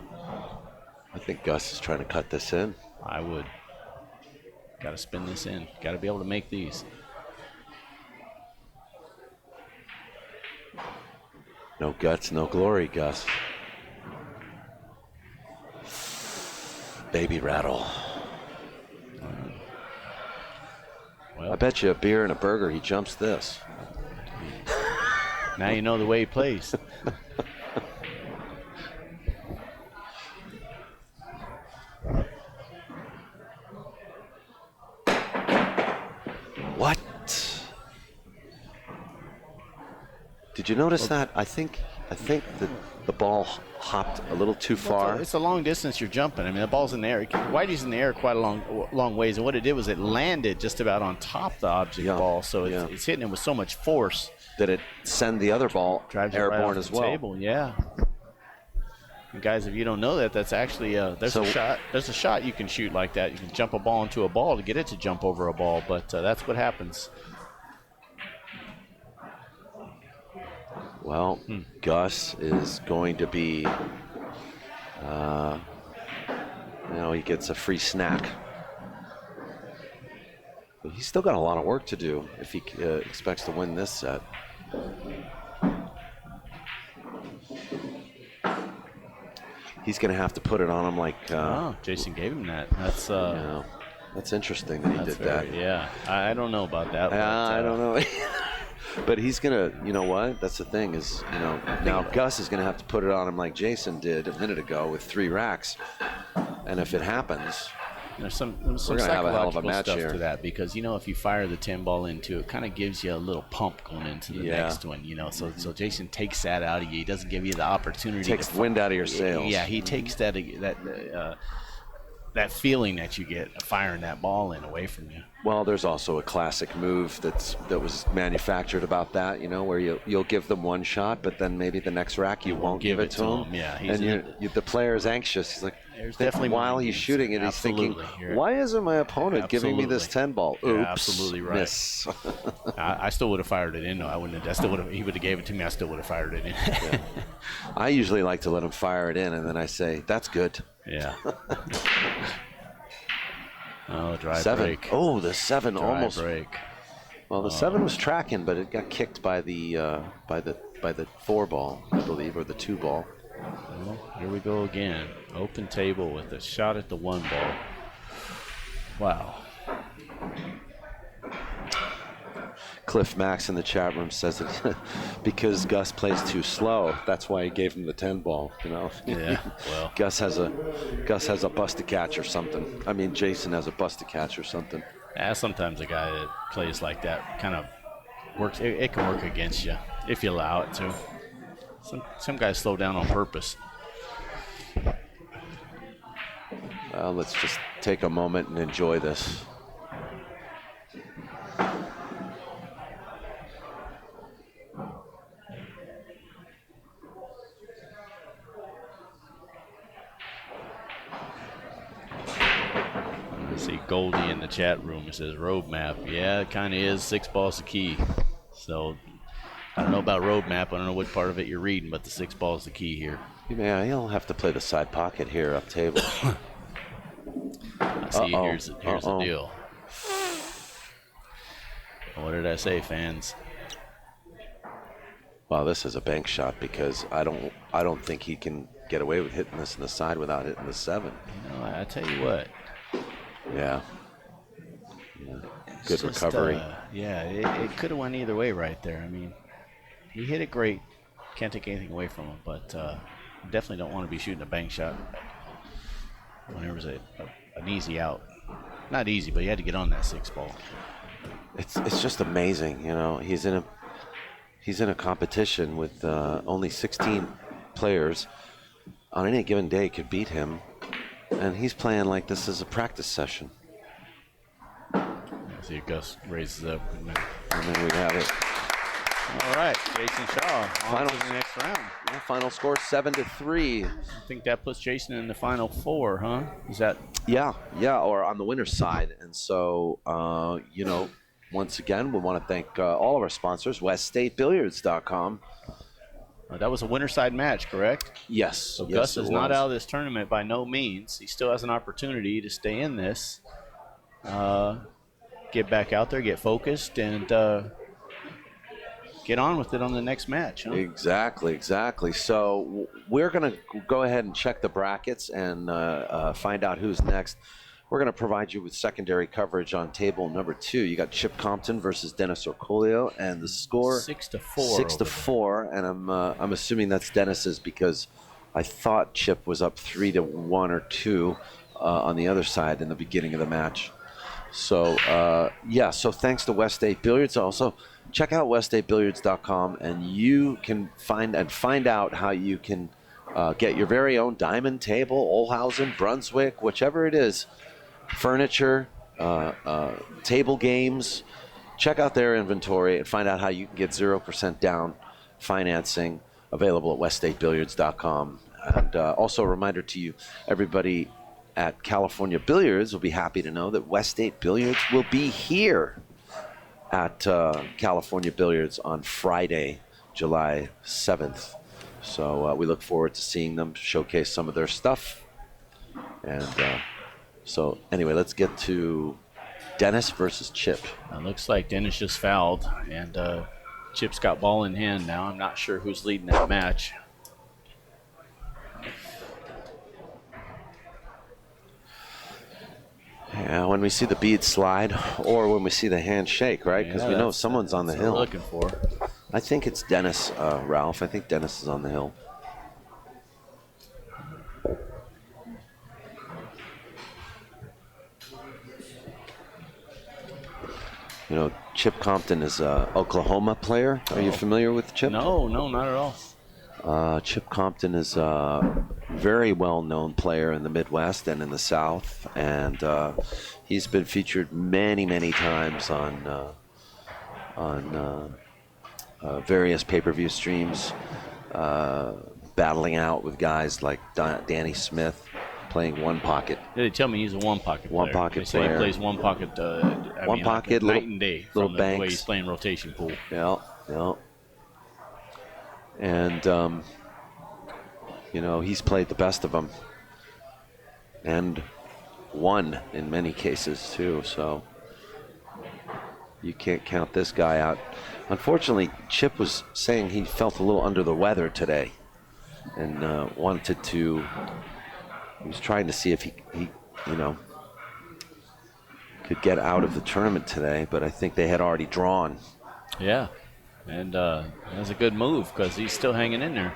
I think Gus is trying to cut this in. I would. Got to spin this in. Got to be able to make these. No guts, no glory, Gus. Baby rattle. Well, I bet you a beer and a burger, he jumps this. Now you know the way he plays. What? Did you notice that? I think that the ball hopped a little too far. It's a long distance you're jumping. I mean, the ball's in the air. Whitey's in the air quite a long ways, and what it did was it landed just about on top of the object ball, so it's hitting it with so much force that it send the other ball airborne right as well. Table. Yeah. And guys, if you don't know that, that's actually there's a shot. There's a shot you can shoot like that. You can jump a ball into a ball to get it to jump over a ball, but that's what happens. Well, Gus is going to be, he gets a free snack. But he's still got a lot of work to do if he expects to win this set. He's going to have to put it on him like. Jayson gave him that. That's. That's interesting that he did that. Yeah, I don't know about that. I don't know. But he's going to, you know what? That's the thing is, you know, now Gus is going to have to put it on him like Jayson did a minute ago with 3 racks. And if it happens, there's some we're going to have a hell of a match stuff here. To that, because, you know, if you fire the 10 ball into it, kind of gives you a little pump going into the next one, you know. So Jayson takes that out of you. He doesn't give you the opportunity. Takes the wind out of your sails. Yeah, he takes that feeling that you get firing that ball in away from you. Well, there's also a classic move that was manufactured about that, you know, where you'll give them one shot, but then maybe the next rack you won't give it to them. Yeah, and the player is anxious. He's like, definitely while he's shooting it, he's thinking, why isn't my opponent giving me this 10 ball? Oops, absolutely right. Miss. I still would have fired it in. No, I wouldn't have. He would have gave it to me. I still would have fired it in. Yeah. I usually like to let him fire it in, and then I say, that's good. Yeah. Oh, dry 7. break. Oh, the 7 dry almost. break. Well, the 7 was tracking, but it got kicked by the 4 ball, I believe, or the 2 ball. Well, here we go again. Open table with a shot at the 1 ball. Wow. Cliff Max in the chat room says that because Gus plays too slow, that's why he gave him the 10 ball. You know. Yeah. Well. Gus has a bust to catch or something. I mean, Jayson has a bust to catch or something. Yeah, sometimes a guy that plays like that kind of works. It can work against you if you allow it to. Some guys slow down on purpose. Let's just take a moment and enjoy this. See Goldie in the chat room. It says roadmap. Yeah, it kind of is. 6 balls the key. So I don't know about roadmap. I don't know what part of it you're reading, but the 6 balls the key here. Yeah, he'll have to play the side pocket here up table. See, here's the deal. What did I say, fans? Well, this is a bank shot because I don't think he can get away with hitting this in the side without hitting the 7. You know, I tell you what. Yeah. Good recovery. Yeah, it could have went either way right there. I mean, he hit it great. Can't take anything away from him, but definitely don't want to be shooting a bank shot whenever there's an easy out. Not easy, but you had to get on that 6 ball. It's just amazing, you know. He's in a competition with only 16 players. On any given day could beat him. And he's playing like this is a practice session. See, Gus raises up. And then we have it. All right, Jayson Shaw on to the next round. Yeah, final score 7-3. I think that puts Jayson in the final 4, huh? Is that? Yeah, or on the winner's side. And so, you know, once again, we want to thank all of our sponsors, weststatebilliards.com. That was a winner side match, correct? Yes. So Gus is not out of this tournament by no means. He still has an opportunity to stay in this, get back out there, get focused, and get on with it on the next match. Huh? Exactly. So we're going to go ahead and check the brackets and find out who's next. We're going to provide you with secondary coverage on table number 2. You got Chip Compton versus Dennis Orcollo, and the score 6-4. 6-4, and I'm assuming that's Dennis's because I thought Chip was up 3-1 or 2 on the other side in the beginning of the match. So so thanks to West State Billiards. Also, check out weststatebilliards.com, and you can find out how you can get your very own diamond table, Olhausen, Brunswick, whichever it is. Furniture, table games. Check out their inventory and find out how you can get 0% down financing available at weststatebilliards.com. And also a reminder to you, everybody at California Billiards will be happy to know that West State Billiards will be here at California Billiards on Friday, July 7th. So we look forward to seeing them showcase some of their stuff. And so anyway, let's get to Dennis versus Chip. It looks like Dennis just fouled, and Chip's got ball in hand now. I'm not sure who's leading that match. Yeah, when we see the bead slide or when we see the hand shake, right? Because we know someone's on the hill. What we're looking for. I think it's Dennis, Ralph. I think Dennis is on the hill. You know, Chip Compton is an Oklahoma player. Are you familiar with Chip? No, not at all. Chip Compton is a very well-known player in the Midwest and in the South, and he's been featured many times on various pay-per-view streams, battling out with guys like Danny Smith, playing one pocket. Yeah, they tell me he's a one pocket player. One pocket they say player. He plays one pocket. One pocket, like night and day little from banks. the way he's playing rotation pool. Yeah. And you know, he's played the best of them, and won in many cases too. So you can't count this guy out. Unfortunately, Chip was saying he felt a little under the weather today, and wanted to. He was trying to see if he you know, could get out of the tournament today, but I think they had already drawn. Yeah, and that's a good move because he's still hanging in there.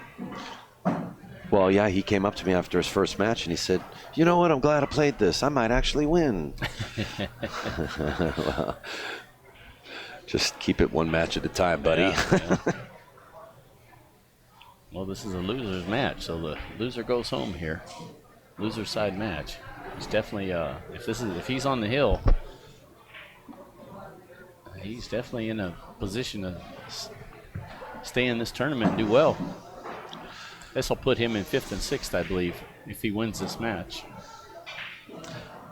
Well, yeah, he came up to me after his first match and he said, "You know what? I'm glad I played this. I might actually win." Well, just keep it one match at a time, buddy. Yeah. Well, this is a loser's match, so the loser goes home here. Loser side match. He's definitely if he's on the hill, he's definitely in a position to stay in this tournament and do well. This will put him in 5th and 6th, I believe, if he wins this match.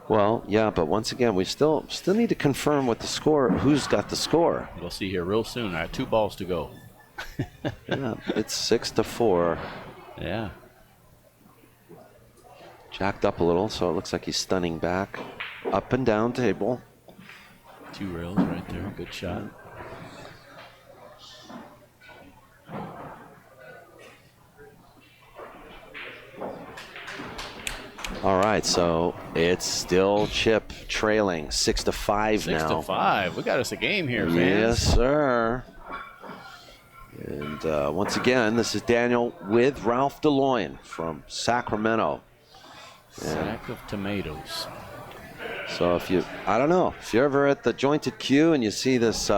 Well, yeah, but once again, we still need to confirm what the score. Who's got the score? We'll see here real soon. I have 2 balls to go. Yeah, it's 6-4. Yeah. Jacked up a little, so it looks like he's stunning back. Up and down table. 2 rails right there. Good shot. All right, so it's still Chip trailing 6-5 now. 6-5. We got us a game here, fans. Yes, sir. And once again, this is Daniel with Ralph Daloian from Sacramento. Sack of tomatoes. So if you're ever at the jointed queue and you see this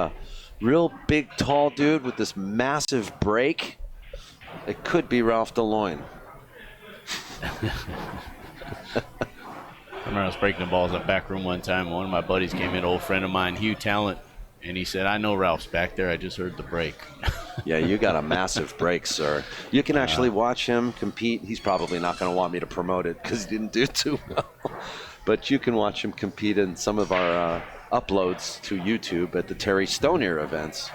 real big, tall dude with this massive break, it could be Ralph Daloian. I remember I was breaking the balls in the back room one time. One of my buddies came in, an old friend of mine, Hugh Talent, and he said, "I know Ralph's back there. I just heard the break." Yeah, you got a massive break, sir. You can actually watch him compete. He's probably not going to want me to promote it because he didn't do too well. But you can watch him compete in some of our uploads to YouTube at the Terry Stonier events.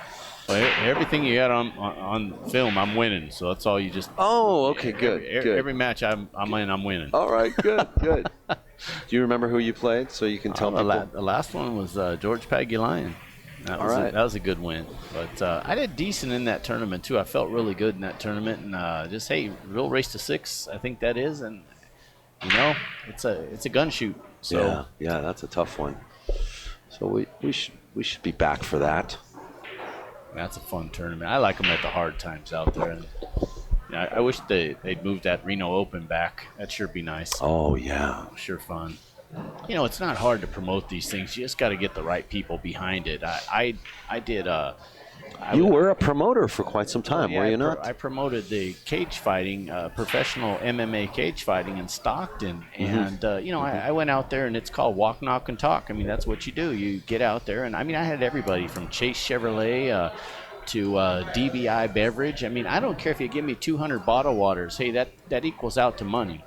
Well, everything you got on film, I'm winning. So that's all you just. Oh, okay, good. Every match I'm in, I'm winning. All right, good. Do you remember who you played so you can tell people? The last one was George Pagulian. That was a good win. But I did decent in that tournament, too. I felt really good in that tournament. And real race to 6, I think that is. And, you know, it's a gun shoot. So. Yeah, that's a tough one. So we should be back for that. That's a fun tournament. I like them at the hard times out there. And, I wish they'd moved that Reno Open back. That'd sure be nice. Oh, yeah. Sure fun. You know, it's not hard to promote these things. You just got to get the right people behind it. I did. You were a promoter for quite some time, were you not? I promoted the cage fighting, professional MMA cage fighting in Stockton. And, I went out there, and it's called walk, knock, and talk. I mean, that's what you do. You get out there. And, I mean, I had everybody from Chase Chevrolet to DBI Beverage. I mean, I don't care if you give me 200 bottle waters. Hey, that equals out to money.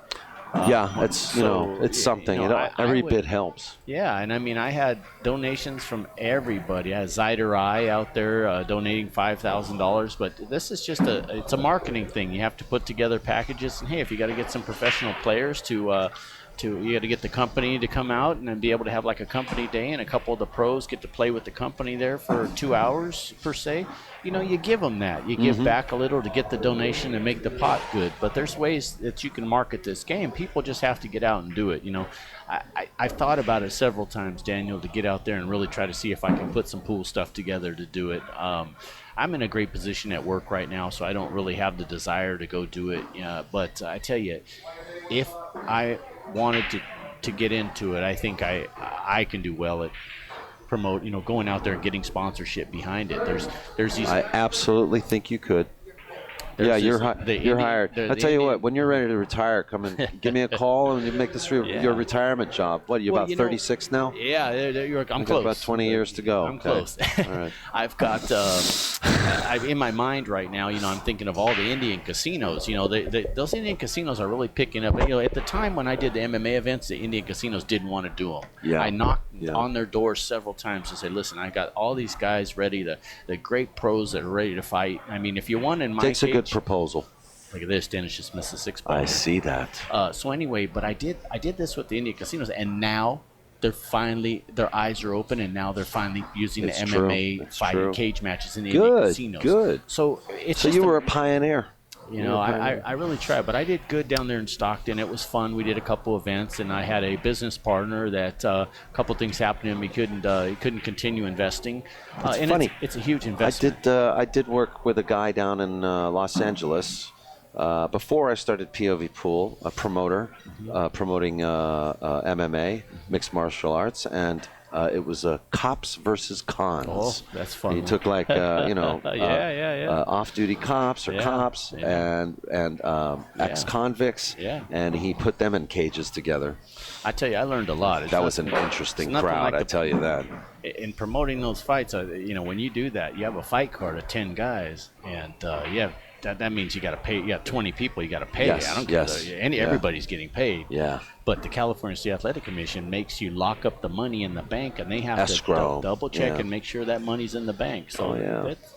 It's something. Every bit helps. Yeah, and I mean, I had donations from everybody. I had Zyder Eye out there donating $5,000, but this is just it's a marketing thing. You have to put together packages, and hey, if you got to get some professional players to to get the company to come out and then be able to have like a company day, and a couple of the pros get to play with the company there for 2 hours per se. You give them that. You give back a little to get the donation and make the pot good. But there's ways that you can market this game. People just have to get out and do it. I've thought about it several times, Daniel, to get out there and really try to see if I can put some pool stuff together to do it. I'm in a great position at work right now, so I don't really have the desire to go do it. But I tell you, if I wanted to get into it, I think I can do well at promote, going out there and getting sponsorship behind it. There's these. I absolutely think you could. Yeah, you're hired. I tell you what, when you're ready to retire, come and give me a call and you make this your retirement job. What, are you about 36 now? Yeah, I'm close. About 20 years to go. I'm close. All right. I've got in my mind right now, I'm thinking of all the Indian casinos. Those Indian casinos are really picking up. At the time when I did the MMA events, the Indian casinos didn't want to do them. Yeah. I knocked on their doors several times to say, listen, I got all these guys ready, the great pros that are ready to fight. I mean, if you won in my Takes cage, a good proposal. Look at this. Dennis just missed a 6-ball. I see that. So anyway, but I did this with the Indian casinos, and now they're finally, their eyes are open, and now they're finally using the MMA fighting cage matches in the Indian casinos. Good. So you were a pioneer. I really tried, but I did good down there in Stockton. It was fun. We did a couple events, and I had a business partner that a couple things happened to him. He couldn't continue investing. It's funny. It's a huge investment. I did work with a guy down in Los Angeles before I started POVPOOL, a promoter promoting MMA, mixed martial arts, and it was cops versus cons. Oh, that's fun. He took off-duty cops or cops and ex-convicts, and he put them in cages together. I tell you, I learned a lot. That was an interesting crowd, I tell you that. In promoting those fights, when you do that, you have a fight card of 10 guys, and that means you got to pay. You got 20 people you got to pay. Yes, I don't care. Everybody's getting paid. Yeah. But the California State Athletic Commission makes you lock up the money in the bank, and they have Escrow. to double check and make sure that money's in the bank. So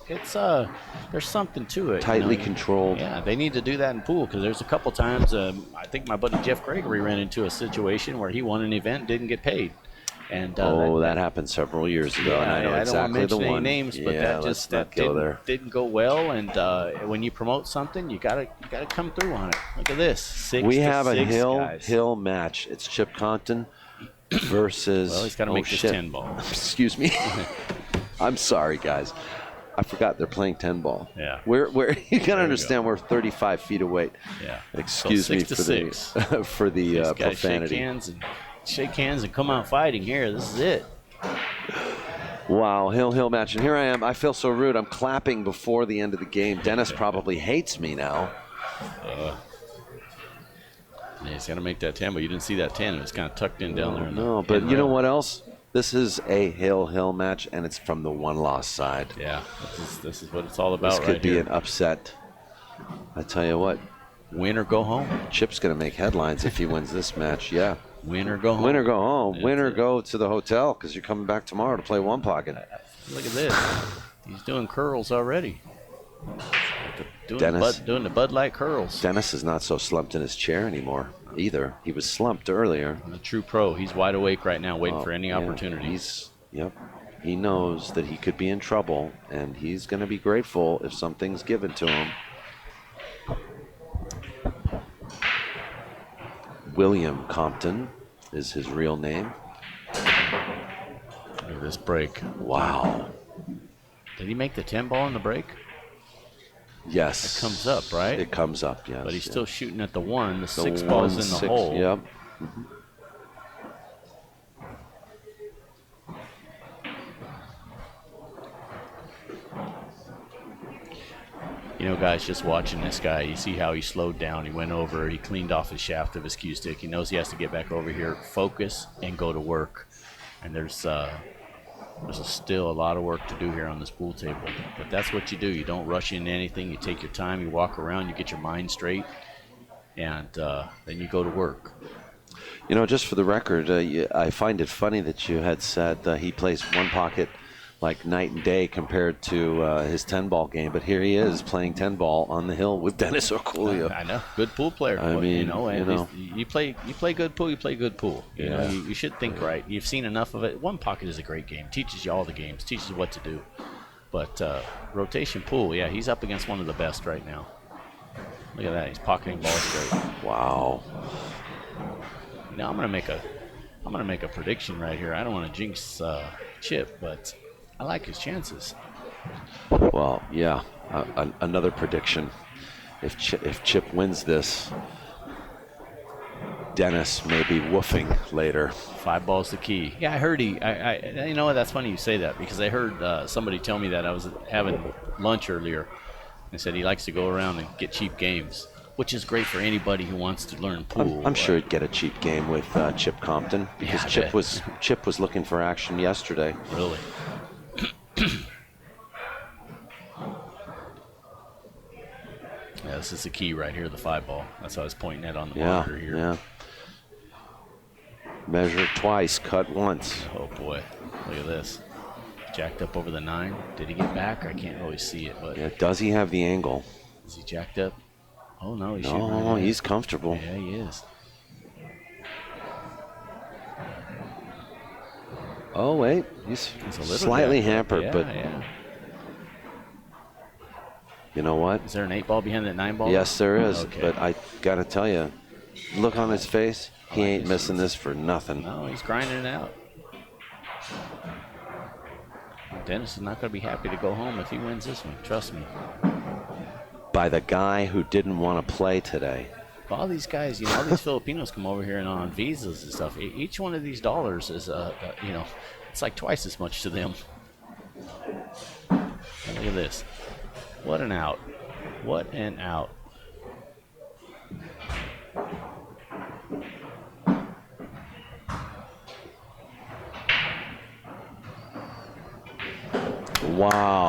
it's there's something to it. Tightly controlled. Yeah, they need to do that in pool, because there's a couple times I think my buddy Jeff Gregory ran into a situation where he won an event and didn't get paid. And that happened several years ago, and I know exactly the one. I don't want to mention any names, but that didn't go well. And when you promote something, you gotta come through on it. Look at this. We have a hill match. It's Chip Compton versus. Well, he's got to make this 10-ball. Excuse me. I'm sorry, guys. I forgot they're playing 10-ball. Yeah. We're you gotta understand we're 35 feet away. Yeah. Excuse me for the profanity. Shake hands and come out fighting here. This is it. Wow, hill match. And here I am. I feel so rude. I'm clapping before the end of the game. Dennis probably hates me now. He's got to make that 10, but you didn't see that 10. It was kind of tucked in down there. No, but you know what else? This is a hill match, and it's from the one-loss side. Yeah, this is what it's all about. This could be an upset. I tell you what. Win or go home. Chip's going to make headlines if he wins this match, yeah. Win or go home. Win or go home. Win or go to the hotel, because you're coming back tomorrow to play one pocket. Look at this. He's doing curls already. Dennis. Doing the Bud Light curls. Dennis is not so slumped in his chair anymore either. He was slumped earlier. A true pro. He's wide awake right now, waiting for any opportunity. He knows that he could be in trouble, and he's going to be grateful if something's given to him. William Compton is his real name. Look at this break. Wow. Did he make the 10-ball in the break? Yes. It comes up, right? It comes up, yes. But he's still shooting at the 1. The 6 ball's in the hole. Yep. Guys, just watching this guy, you see how he slowed down. He went over, he cleaned off his shaft of his cue stick. He knows he has to get back over here, focus, and go to work. And there's still a lot of work to do here on this pool table. But that's what you do. You don't rush into anything. You take your time, you walk around, you get your mind straight, and then you go to work. Just for the record, I find it funny that you had said he plays one pocket like night and day compared to his 10-ball game. But here he is playing 10-ball on the hill with Dennis Orcollo. I know, good pool player. I mean, you play good pool. You play good pool. You know, you should think right. You've seen enough of it. One pocket is a great game. Teaches you all the games. Teaches you what to do. But rotation pool, yeah, he's up against one of the best right now. Look at that. He's pocketing balls straight. Wow. Now I'm gonna make a prediction right here. I don't want to jinx Chip, but I like his chances. Well, yeah. Another prediction. If Chip wins this, Dennis may be woofing later. 5 balls the key. Yeah, I heard you know what? That's funny you say that, because I heard somebody tell me that. I was having lunch earlier. They said he likes to go around and get cheap games, which is great for anybody who wants to learn pool. I'm sure he'd get a cheap game with Chip Compton, because Chip was looking for action yesterday. Really? Yeah, this is the key right here, the 5 ball. That's what I was pointing at on the monitor here. Yeah. Measure twice, cut once. Oh boy, look at this. Jacked up over the 9. Did he get back? I can't really see it, but yeah, does he have the angle? Is he jacked up? Oh no, he's comfortable. Yeah, he is. Oh wait, he's slightly hampered, but yeah. You know what? Is there an 8 ball behind that 9 ball? Yes, there is. Okay. But I gotta tell you, look on his face. He ain't missing this for nothing. No, he's grinding it out. Dennis is not going to be happy to go home if he wins this one. Trust me. By the guy who didn't want to play today. All these guys, you know, all these Filipinos come over here and on visas and stuff. Each one of these dollars is, you know, it's like twice as much to them. And look at this. What an out. What an out. Wow.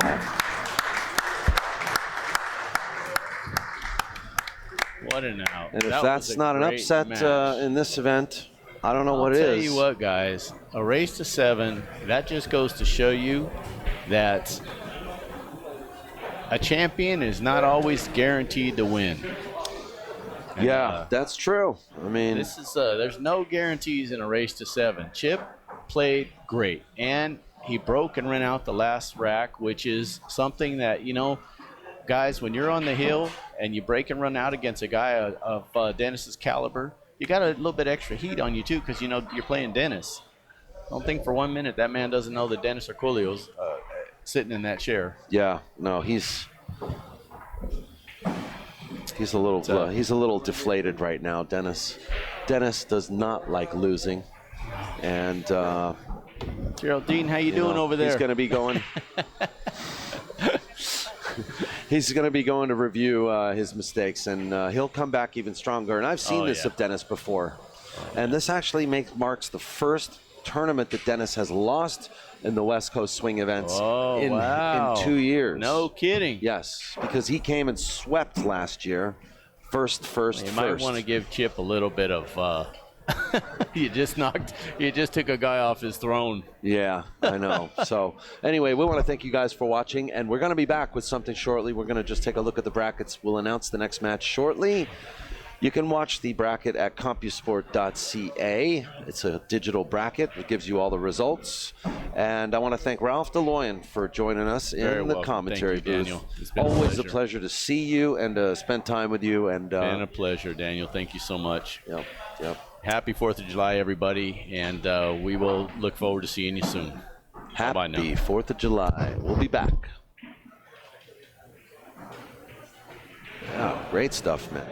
What an out. And if that's not an upset in this event, I don't know what it is. I'll tell you what, guys. A race to 7, that just goes to show you that a champion is not always guaranteed to win. And, yeah, that's true. I mean, this is there's no guarantees in a race to 7. Chip played great, and he broke and ran out the last rack, which is something that, you know, guys, when you're on the hill and you break and run out against a guy of Dennis's caliber, you got a little bit extra heat on you too, because you know you're playing Dennis. Don't think for 1 minute that man doesn't know that Dennis Orcollo's sitting in that chair. Yeah, no, he's a little deflated right now. Dennis does not like losing, and Geraldine, how you doing over there? He's going to be going. He's going to be going to review his mistakes, and he'll come back even stronger. And I've seen this of Dennis before, and this actually marks the first tournament that Dennis has lost in the West Coast Swing events in 2 years. No kidding. Yes, because he came and swept last year. First. You might want to give Chip a little bit of. You just took a guy off his throne. Yeah, I know. So anyway, we want to thank you guys for watching, and we're going to be back with something shortly. We're going to just take a look at the brackets. We'll announce the next match shortly. You can watch the bracket at CompuSport.ca. It's a digital bracket. It gives you all the results. And I want to thank Ralph Daloian for joining us in the commentary booth. Daniel. Always a pleasure to see you and to spend time with you. And been a pleasure, Daniel. Thank you so much. Yep. Happy 4th of July, everybody, and we will look forward to seeing you soon. Happy 4th of July. We'll be back. Yeah, great stuff, man.